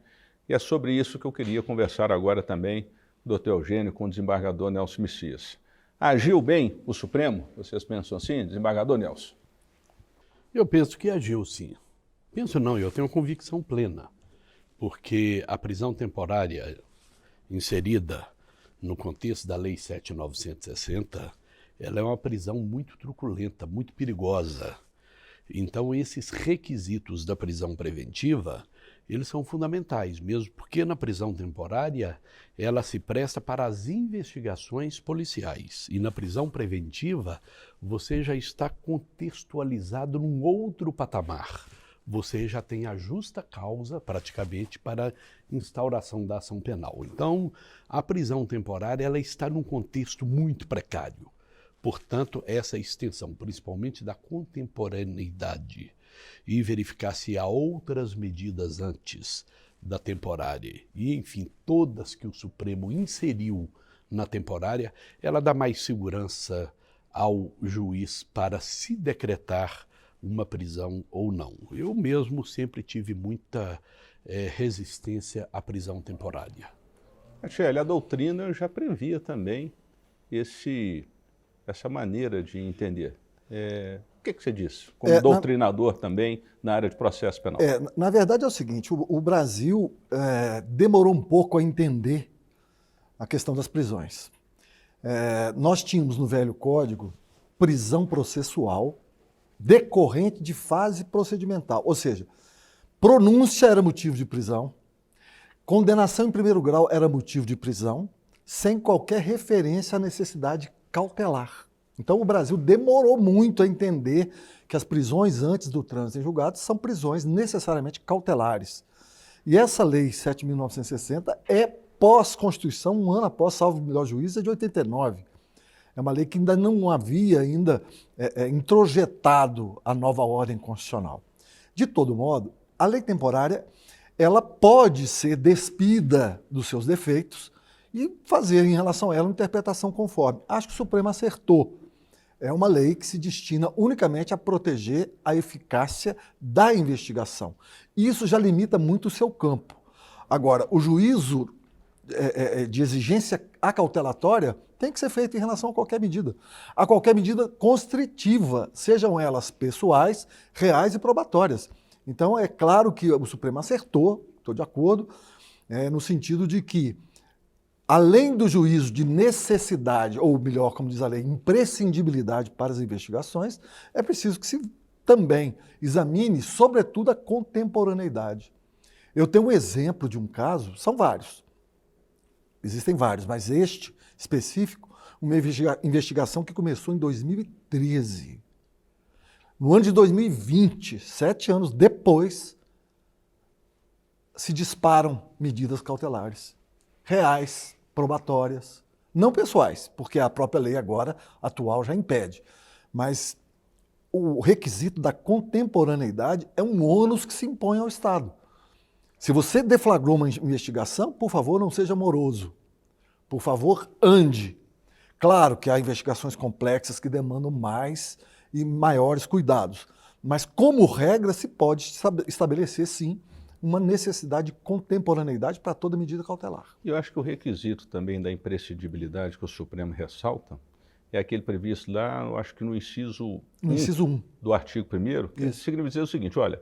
E é sobre isso que eu queria conversar agora também, doutor Eugênio, com o desembargador Nelson Messias. Agiu bem o Supremo? Vocês pensam assim, desembargador Nelson? Eu penso que agiu, sim. Penso não, eu tenho convicção plena, porque a prisão temporária inserida no contexto da Lei 7.960, ela é uma prisão muito truculenta, muito perigosa. Então, esses requisitos da prisão preventiva, eles são fundamentais, mesmo porque na prisão temporária ela se presta para as investigações policiais. E na prisão preventiva você já está contextualizado num outro patamar. Você já tem a justa causa, praticamente, para a instauração da ação penal. Então, a prisão temporária ela está num contexto muito precário. Portanto, essa extensão, principalmente da contemporaneidade, e verificar se há outras medidas antes da temporária, e enfim, todas que o Supremo inseriu na temporária, ela dá mais segurança ao juiz para se decretar uma prisão ou não. Eu mesmo sempre tive muita resistência à prisão temporária. Michele, a doutrina já previa também essa maneira de entender. O que você disse, como doutrinador também na área de processo penal? Na verdade é o seguinte, o Brasil demorou um pouco a entender a questão das prisões. Nós tínhamos no velho Código prisão processual decorrente de fase procedimental, ou seja, pronúncia era motivo de prisão, condenação em primeiro grau era motivo de prisão, sem qualquer referência à necessidade cautelar. Então o Brasil demorou muito a entender que as prisões antes do trânsito em julgado são prisões necessariamente cautelares. E essa lei 7.960 é pós-Constituição, um ano após, salvo o melhor juízo, é de 89. É uma lei que ainda não havia introjetado a nova ordem constitucional. De todo modo, a lei temporária ela pode ser despida dos seus defeitos e fazer em relação a ela uma interpretação conforme. Acho que o Supremo acertou. É uma lei que se destina unicamente a proteger a eficácia da investigação. Isso já limita muito o seu campo. Agora, o juízo de exigência acautelatória tem que ser feito em relação a qualquer medida constritiva, sejam elas pessoais, reais e probatórias. Então, é claro que o Supremo acertou, estou de acordo, no sentido de que, além do juízo de necessidade, ou melhor, como diz a lei, imprescindibilidade para as investigações, é preciso que se também examine, sobretudo, a contemporaneidade. Eu tenho um exemplo de um caso, são vários, existem vários, mas este específico, uma investigação que começou em 2013. No ano de 2020, 7 anos depois, se disparam medidas cautelares, reais, probatórias, não pessoais, porque a própria lei agora atual já impede, mas o requisito da contemporaneidade é um ônus que se impõe ao Estado. Se você deflagrou uma investigação, por favor, não seja moroso. Por favor, ande. Claro que há investigações complexas que demandam mais e maiores cuidados, mas como regra se pode estabelecer, sim, uma necessidade de contemporaneidade para toda medida cautelar. Eu acho que o requisito também da imprescindibilidade que o Supremo ressalta é aquele previsto lá, eu acho que no inciso 1 do artigo 1º, que significa dizer o seguinte, olha,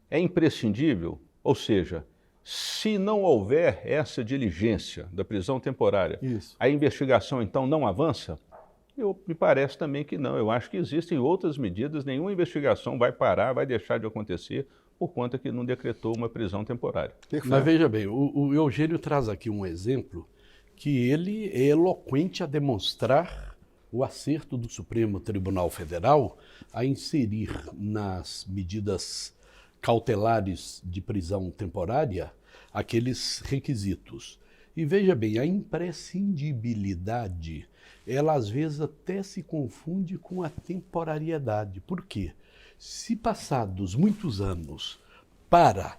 é imprescindível, ou seja, se não houver essa diligência da prisão temporária, a investigação então não avança? Me parece também que não. Eu acho que existem outras medidas, nenhuma investigação vai parar, vai deixar de acontecer por conta que não decretou uma prisão temporária. Mas veja bem, o Eugênio traz aqui um exemplo que ele é eloquente a demonstrar o acerto do Supremo Tribunal Federal a inserir nas medidas cautelares de prisão temporária aqueles requisitos. E veja bem, a imprescindibilidade, ela às vezes até se confunde com a temporariedade. Por quê? Se passados muitos anos para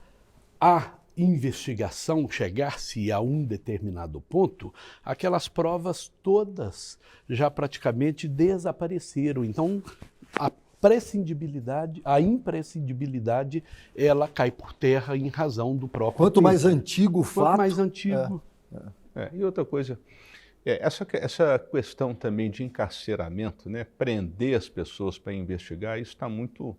a investigação chegar-se a um determinado ponto, aquelas provas todas já praticamente desapareceram. Então, a imprescindibilidade, ela cai por terra em razão do próprio Quanto tempo. mais antigo o fato... Quanto mais antigo... E outra coisa, essa questão também de encarceramento, né, prender as pessoas para investigar, isso está muito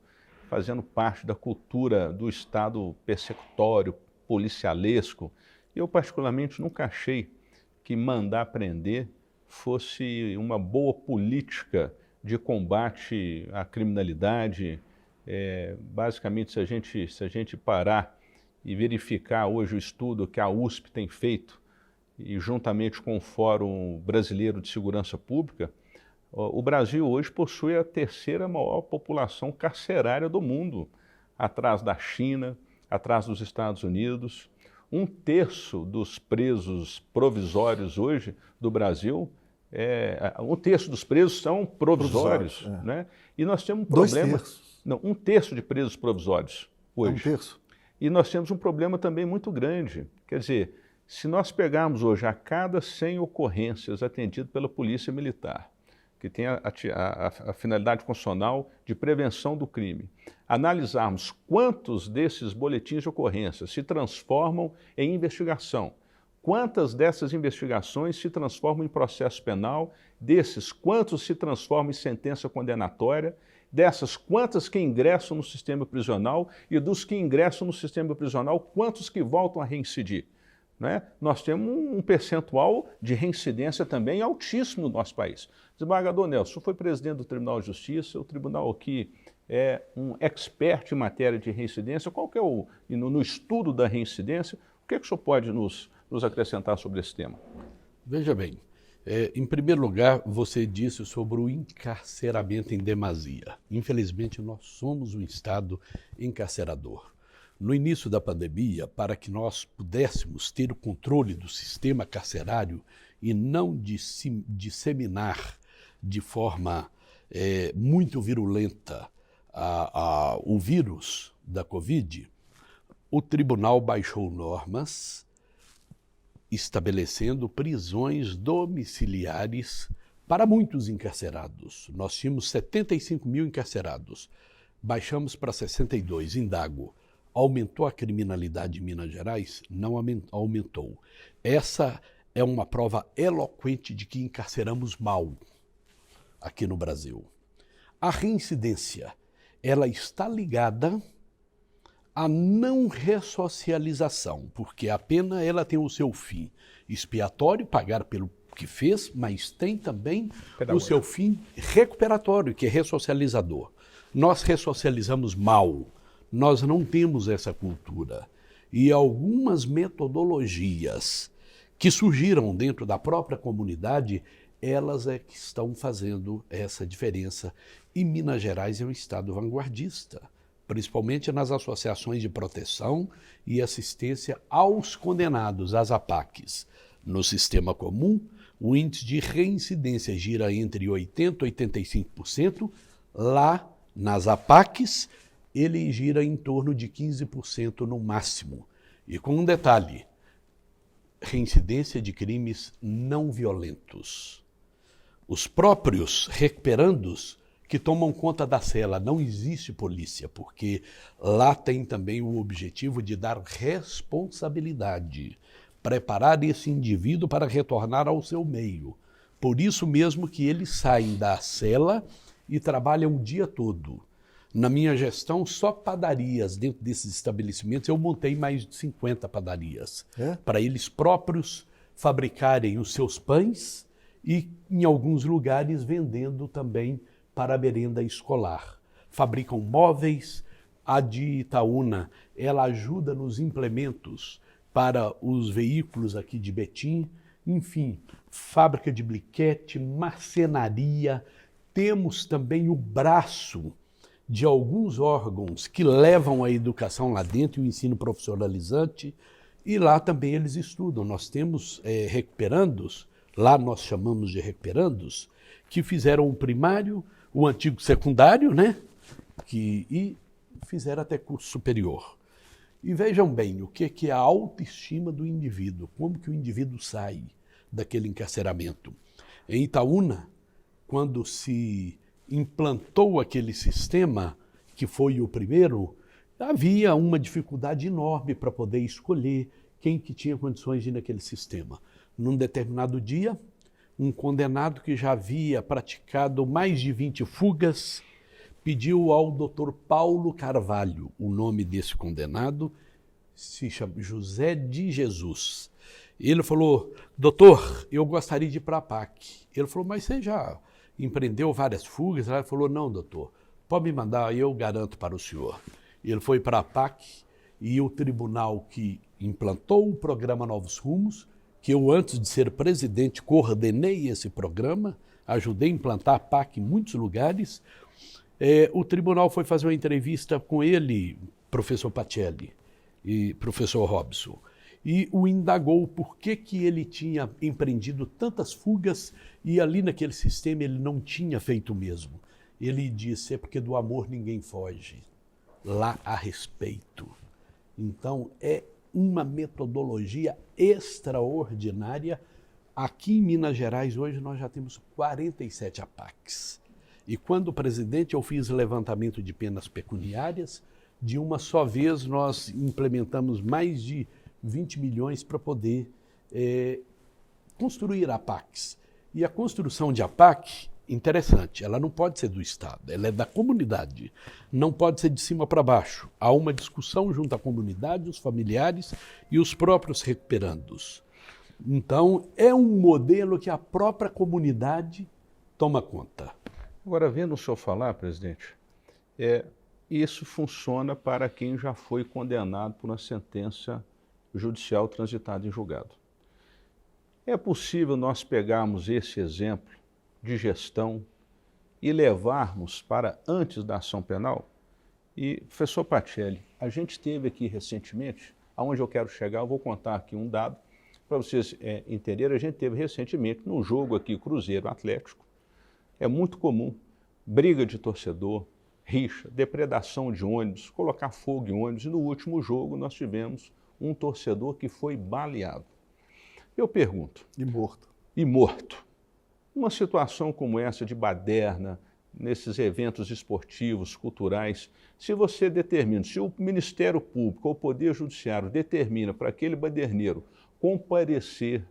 fazendo parte da cultura do Estado persecutório, policialesco. Eu, particularmente, nunca achei que mandar prender fosse uma boa política de combate à criminalidade. Basicamente, se a gente parar e verificar hoje o estudo que a USP tem feito, e juntamente com o Fórum Brasileiro de Segurança Pública, o Brasil hoje possui a terceira maior população carcerária do mundo, atrás da China, atrás dos Estados Unidos. 1/3 dos presos provisórios hoje do Brasil, 1/3 dos presos são provisórios, né? E nós temos um problema... 2/3. Não, 1/3 de presos provisórios hoje. 1/3. E nós temos um problema também muito grande. Quer dizer, se nós pegarmos hoje a cada 100 ocorrências atendidas pela Polícia Militar, que tem a finalidade constitucional de prevenção do crime, analisarmos quantos desses boletins de ocorrência se transformam em investigação, quantas dessas investigações se transformam em processo penal, desses quantos se transformam em sentença condenatória, dessas quantas que ingressam no sistema prisional e dos que ingressam no sistema prisional, quantos que voltam a reincidir. Né? Nós temos um percentual de reincidência também altíssimo no nosso país. Desembargador Nelson, o senhor foi presidente do Tribunal de Justiça, o tribunal aqui é um expert em matéria de reincidência. Qual que é no estudo da reincidência, o que o senhor pode nos acrescentar sobre esse tema? Veja bem, em primeiro lugar, você disse sobre o encarceramento em demasia. Infelizmente, nós somos um Estado encarcerador. No início da pandemia, para que nós pudéssemos ter o controle do sistema carcerário e não disseminar de forma muito virulenta o vírus da Covid, o tribunal baixou normas estabelecendo prisões domiciliares para muitos encarcerados. Nós tínhamos 75 mil encarcerados, baixamos para 62, indago. Aumentou a criminalidade em Minas Gerais? Não aumentou. Essa é uma prova eloquente de que encarceramos mal aqui no Brasil. A reincidência, ela está ligada à não ressocialização, porque a pena ela tem o seu fim expiatório, pagar pelo que fez, mas tem também o seu fim recuperatório, que é ressocializador. Nós ressocializamos mal. Nós não temos essa cultura. E algumas metodologias que surgiram dentro da própria comunidade, elas é que estão fazendo essa diferença. E Minas Gerais é um estado vanguardista, principalmente nas associações de proteção e assistência aos condenados, as APACs. No sistema comum, o índice de reincidência gira entre 80% e 85%. Lá, nas APACs, ele gira em torno de 15% no máximo. E com um detalhe, reincidência de crimes não violentos. Os próprios recuperandos que tomam conta da cela, não existe polícia, porque lá tem também o objetivo de dar responsabilidade, preparar esse indivíduo para retornar ao seu meio. Por isso mesmo que eles saem da cela e trabalham o dia todo. Na minha gestão, só padarias dentro desses estabelecimentos, eu montei mais de 50 padarias, para eles próprios fabricarem os seus pães e, em alguns lugares, vendendo também para a merenda escolar. Fabricam móveis, A de Itaúna, ela ajuda nos implementos para os veículos aqui de Betim, enfim, fábrica de bliquete, marcenaria. Temos também o braço de alguns órgãos que levam a educação lá dentro e o ensino profissionalizante, e lá também eles estudam. Nós temos recuperandos, lá nós chamamos de recuperandos, que fizeram o primário, o antigo secundário, né? E fizeram até curso superior. E vejam bem, o que é a autoestima do indivíduo, como que o indivíduo sai daquele encarceramento. Em Itaúna, quando se implantou aquele sistema, que foi o primeiro, havia uma dificuldade enorme para poder escolher quem que tinha condições de ir naquele sistema. Num determinado dia, um condenado que já havia praticado mais de 20 fugas, pediu ao Dr. Paulo Carvalho, o nome desse condenado se chama José de Jesus. Ele falou: doutor, eu gostaria de ir para a PAC. Ele falou: mas você já empreendeu várias fugas? Ele falou: não, doutor, pode me mandar, eu garanto para o senhor. Ele foi para a PAC e o tribunal que implantou o programa Novos Rumos, que eu, antes de ser presidente, coordenei esse programa, ajudei a implantar a PAC em muitos lugares. O tribunal foi fazer uma entrevista com ele, professor Pacelli e professor Robson, e o indagou por que ele tinha empreendido tantas fugas e ali naquele sistema ele não tinha feito o mesmo. Ele disse: é porque do amor ninguém foge, lá há respeito. Então é uma metodologia extraordinária. Aqui em Minas Gerais hoje nós já temos 47 APACs. E quando presidente eu fiz levantamento de penas pecuniárias, de uma só vez nós implementamos mais de 20 milhões para poder construir APACs. E a construção de APAC, interessante, ela não pode ser do Estado, ela é da comunidade, não pode ser de cima para baixo. Há uma discussão junto à comunidade, os familiares e os próprios recuperandos. Então, é um modelo que a própria comunidade toma conta. Agora, vendo o senhor falar, presidente, isso funciona para quem já foi condenado por uma sentença judicial transitada em julgado. É possível nós pegarmos esse exemplo de gestão e levarmos para antes da ação penal? E, professor Pacelli, a gente teve aqui recentemente, aonde eu quero chegar, eu vou contar aqui um dado para vocês entenderem. A gente teve recentemente, num jogo aqui, Cruzeiro Atlético, é muito comum, briga de torcedor, rixa, depredação de ônibus, colocar fogo em ônibus, e no último jogo nós tivemos um torcedor que foi baleado. Eu pergunto... E morto. E morto. Uma situação como essa de baderna, nesses eventos esportivos, culturais, se você determina, se o Ministério Público ou o Poder Judiciário determina para aquele baderneiro comparecer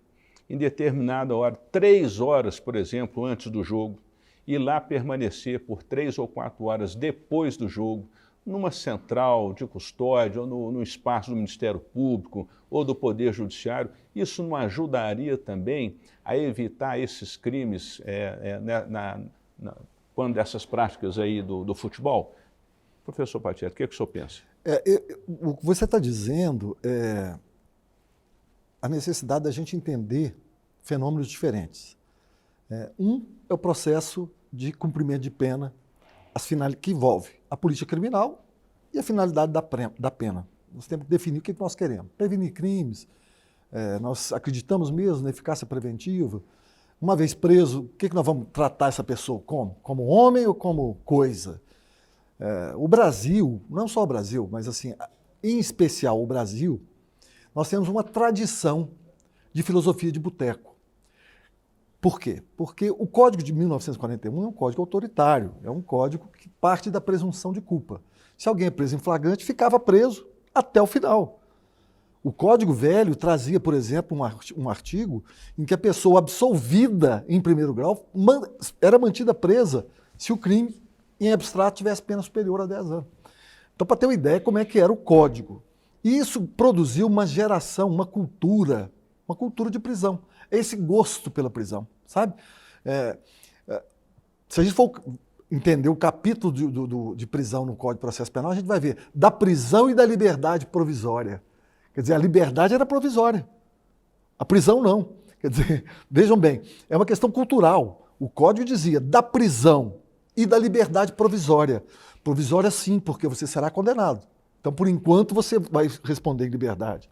em determinada hora, 3 horas, por exemplo, antes do jogo, e lá permanecer por 3 ou 4 horas depois do jogo, numa central de custódia ou no espaço do Ministério Público ou do Poder Judiciário, isso não ajudaria também a evitar esses crimes quando dessas práticas aí do futebol? Professor Pacelli, o que o senhor pensa? O que você está dizendo é a necessidade da gente entender fenômenos diferentes. Um é o processo de cumprimento de pena, que envolve a política criminal e a finalidade da pena. Nós temos que definir o que nós queremos. Prevenir crimes, nós acreditamos mesmo na eficácia preventiva. Uma vez preso, o que nós vamos tratar essa pessoa como? Como homem ou como coisa? O Brasil, não só o Brasil, mas assim, em especial o Brasil, nós temos uma tradição de filosofia de boteco. Por quê? Porque o Código de 1941 é um código autoritário, é um código que parte da presunção de culpa. Se alguém é preso em flagrante, ficava preso até o final. O Código Velho trazia, por exemplo, um artigo em que a pessoa absolvida em primeiro grau era mantida presa se o crime em abstrato tivesse pena superior a 10 anos. Então, para ter uma ideia como é que era o Código. E isso produziu uma geração, uma cultura de prisão. Esse gosto pela prisão, sabe? Se a gente for entender o capítulo de prisão no Código de Processo Penal, a gente vai ver da prisão e da liberdade provisória. Quer dizer, a liberdade era provisória, a prisão não. Quer dizer, vejam bem, é uma questão cultural. O Código dizia da prisão e da liberdade provisória. Provisória sim, porque você será condenado. Então, por enquanto, você vai responder em liberdade.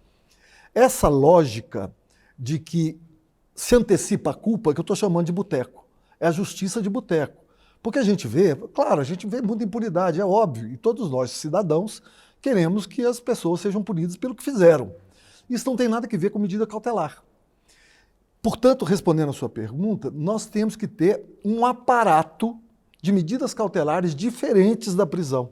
Essa lógica de que se antecipa a culpa, que eu estou chamando de boteco, é a justiça de boteco. Porque a gente vê, claro, a gente vê muita impunidade, é óbvio, e todos nós, cidadãos, queremos que as pessoas sejam punidas pelo que fizeram. Isso não tem nada a ver com medida cautelar. Portanto, respondendo à sua pergunta, nós temos que ter um aparato de medidas cautelares diferentes da prisão.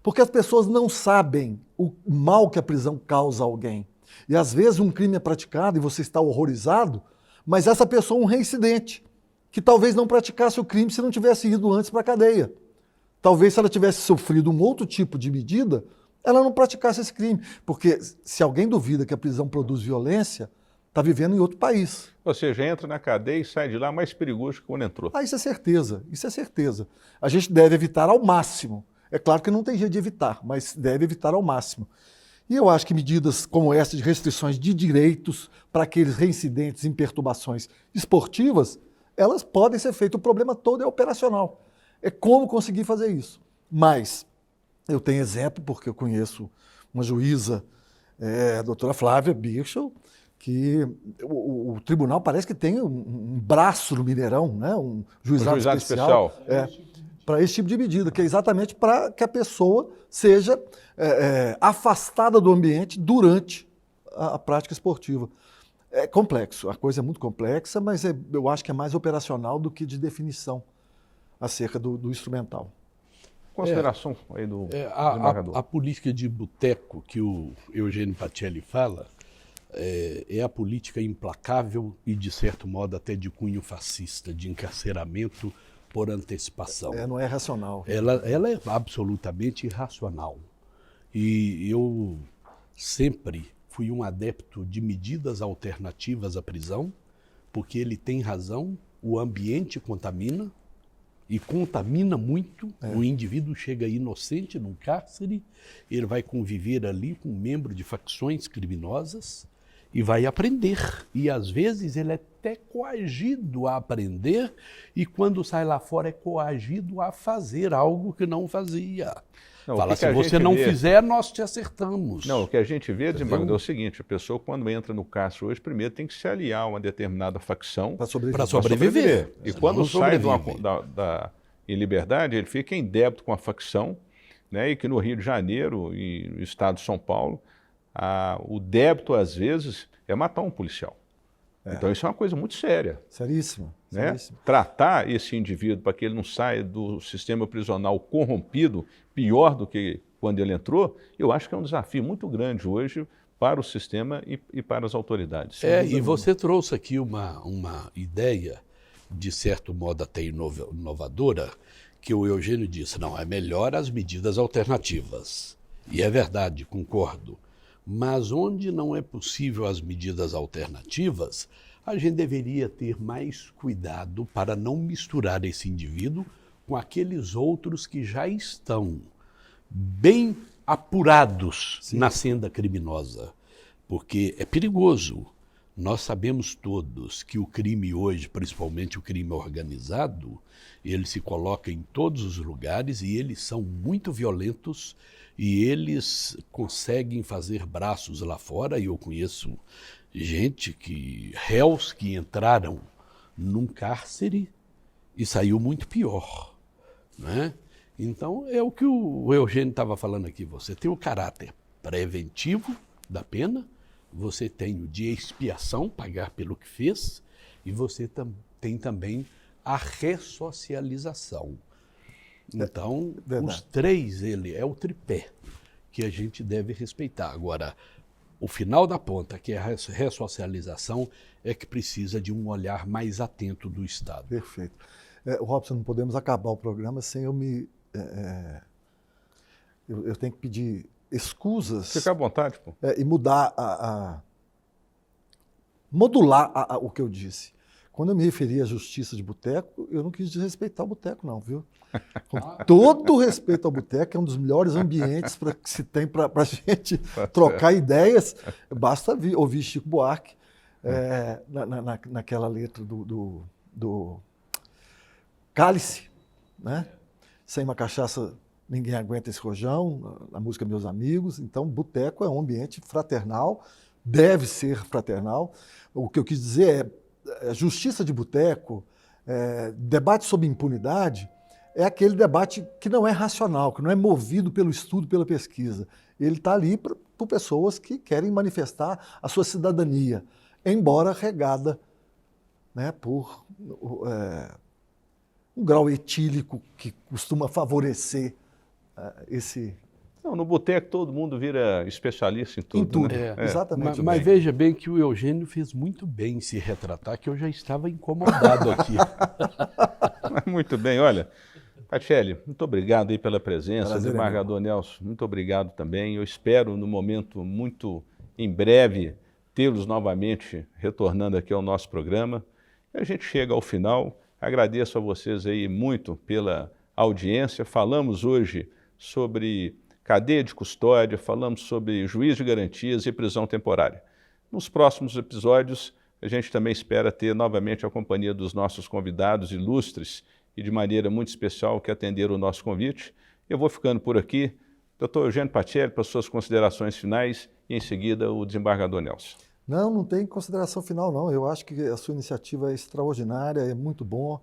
Porque as pessoas não sabem o mal que a prisão causa a alguém. E às vezes um crime é praticado e você está horrorizado, mas essa pessoa é um reincidente, que talvez não praticasse o crime se não tivesse ido antes para a cadeia. Talvez se ela tivesse sofrido um outro tipo de medida, ela não praticasse esse crime. Porque se alguém duvida que a prisão produz violência, está vivendo em outro país. Ou seja, entra na cadeia e sai de lá mais perigoso que quando entrou. Isso é certeza, isso é certeza. A gente deve evitar ao máximo. É claro que não tem jeito de evitar, mas deve evitar ao máximo. E eu acho que medidas como essa de restrições de direitos para aqueles reincidentes em perturbações esportivas, elas podem ser feitas. O problema todo é operacional. É como conseguir fazer isso. Mas eu tenho exemplo, porque eu conheço uma juíza, a doutora Flávia Birchel, que o tribunal parece que tem um braço no Mineirão, né? Um juizado especial. Para esse tipo de medida, que é exatamente para que a pessoa seja afastada do ambiente durante a prática esportiva. É complexo, a coisa é muito complexa, mas eu acho que é mais operacional do que de definição acerca do instrumental. Consideração aí do desembargador. A política de boteco que o Eugênio Pacelli fala é a política implacável e, de certo modo, até de cunho fascista, de encarceramento por antecipação. Não é racional. Ela é absolutamente irracional. E eu sempre fui um adepto de medidas alternativas à prisão, porque ele tem razão, o ambiente contamina, e contamina muito. O indivíduo chega inocente num cárcere, ele vai conviver ali com um membro de facções criminosas e vai aprender. E às vezes ele é até coagido a aprender, e quando sai lá fora é coagido a fazer algo que não fazia. Fala, se você não fizer, nós te acertamos. Não, o que a gente vê, desembargador, é o seguinte: a pessoa, quando entra no cárcere hoje, primeiro tem que se aliar a uma determinada facção para sobreviver. E quando sai em liberdade, ele fica em débito com a facção, né? E que no Rio de Janeiro e no estado de São Paulo, o débito, às vezes, é matar um policial. Então isso é uma coisa muito séria. Seríssimo. Né? Tratar esse indivíduo para que ele não saia do sistema prisional corrompido, pior do que quando ele entrou, eu acho que é um desafio muito grande hoje para o sistema e para as autoridades. E você trouxe aqui uma ideia, de certo modo até inovadora, que o Eugênio disse, não, é melhor as medidas alternativas. E é verdade, concordo. Mas onde não é possível as medidas alternativas, a gente deveria ter mais cuidado para não misturar esse indivíduo com aqueles outros que já estão bem apurados na senda criminosa. Porque é perigoso. Nós sabemos todos que o crime hoje, principalmente o crime organizado, ele se coloca em todos os lugares e eles são muito violentos e eles conseguem fazer braços lá fora. E eu conheço réus que entraram num cárcere e saiu muito pior, né? Então é o que o Eugênio estava falando aqui, você tem o caráter preventivo da pena, você tem o de expiação, pagar pelo que fez, e você tem também a ressocialização. Então, os três, ele é o tripé que a gente deve respeitar. Agora, o final da ponta, que é a ressocialização, é que precisa de um olhar mais atento do Estado. Perfeito. Robson, não podemos acabar o programa sem eu eu tenho que pedir escusas. Fica à vontade, pô. E mudar modular o que eu disse. quando eu me referi à justiça de boteco, eu não quis desrespeitar o boteco, não, viu? Com todo o respeito ao boteco, é um dos melhores ambientes que se tem para a gente trocar ideias. Basta ouvir Chico Buarque naquela letra do Cálice, né? Sem uma cachaça ninguém aguenta esse rojão, a música Meus Amigos. Então, boteco é um ambiente fraternal, deve ser fraternal. O que eu quis dizer é justiça de boteco, debate sobre impunidade, é aquele debate que não é racional, que não é movido pelo estudo, pela pesquisa. Ele está ali por pessoas que querem manifestar a sua cidadania, embora regada, né, por um grau etílico que costuma favorecer esse... Não, no boteco todo mundo vira especialista em tudo. Em tudo, né? exatamente. Mas veja bem que o Eugênio fez muito bem em se retratar, que eu já estava incomodado aqui. Muito bem, olha, Pacelli, muito obrigado aí pela presença, Prazer, desembargador Nelson, muito obrigado também. Eu espero, no momento muito em breve, tê-los novamente retornando aqui ao nosso programa. E a gente chega ao final, agradeço a vocês aí muito pela audiência. Falamos hoje sobre cadeia de custódia, falamos sobre juiz de garantias e prisão temporária. Nos próximos episódios, a gente também espera ter novamente a companhia dos nossos convidados ilustres e de maneira muito especial que atenderam o nosso convite. Eu vou ficando por aqui. Dr. Eugênio Pacelli, para suas considerações finais e em seguida o desembargador Nelson. Não tem consideração final, não. Eu acho que a sua iniciativa é extraordinária, é muito bom,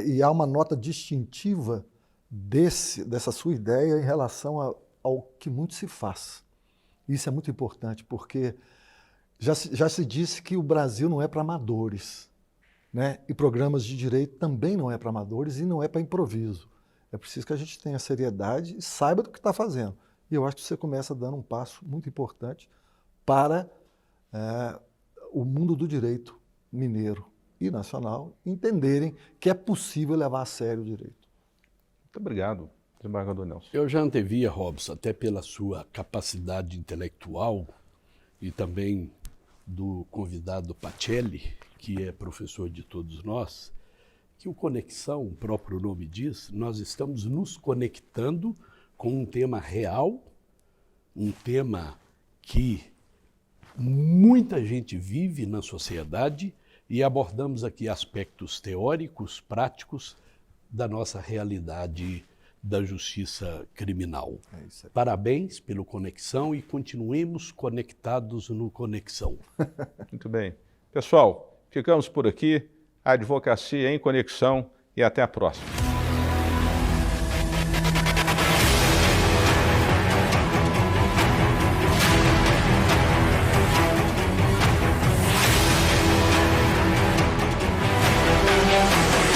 e há uma nota distintiva dessa sua ideia em relação ao que muito se faz. Isso é muito importante, porque já se disse que o Brasil não é para amadores, né? E programas de direito também não é para amadores e não é para improviso. É preciso que a gente tenha seriedade e saiba do que está fazendo. E eu acho que você começa dando um passo muito importante para o mundo do direito mineiro e nacional entenderem que é possível levar a sério o direito. Muito obrigado, desembargador Nelson. Eu já antevia, Robson, até pela sua capacidade intelectual e também do convidado Pacelli, que é professor de todos nós, que o Conexão, o próprio nome diz, nós estamos nos conectando com um tema real, um tema que muita gente vive na sociedade e abordamos aqui aspectos teóricos, práticos da nossa realidade da justiça criminal. É isso aí. Parabéns pelo Conexão e continuemos conectados no Conexão. Muito bem. Pessoal, ficamos por aqui. A Advocacia em Conexão e até a próxima.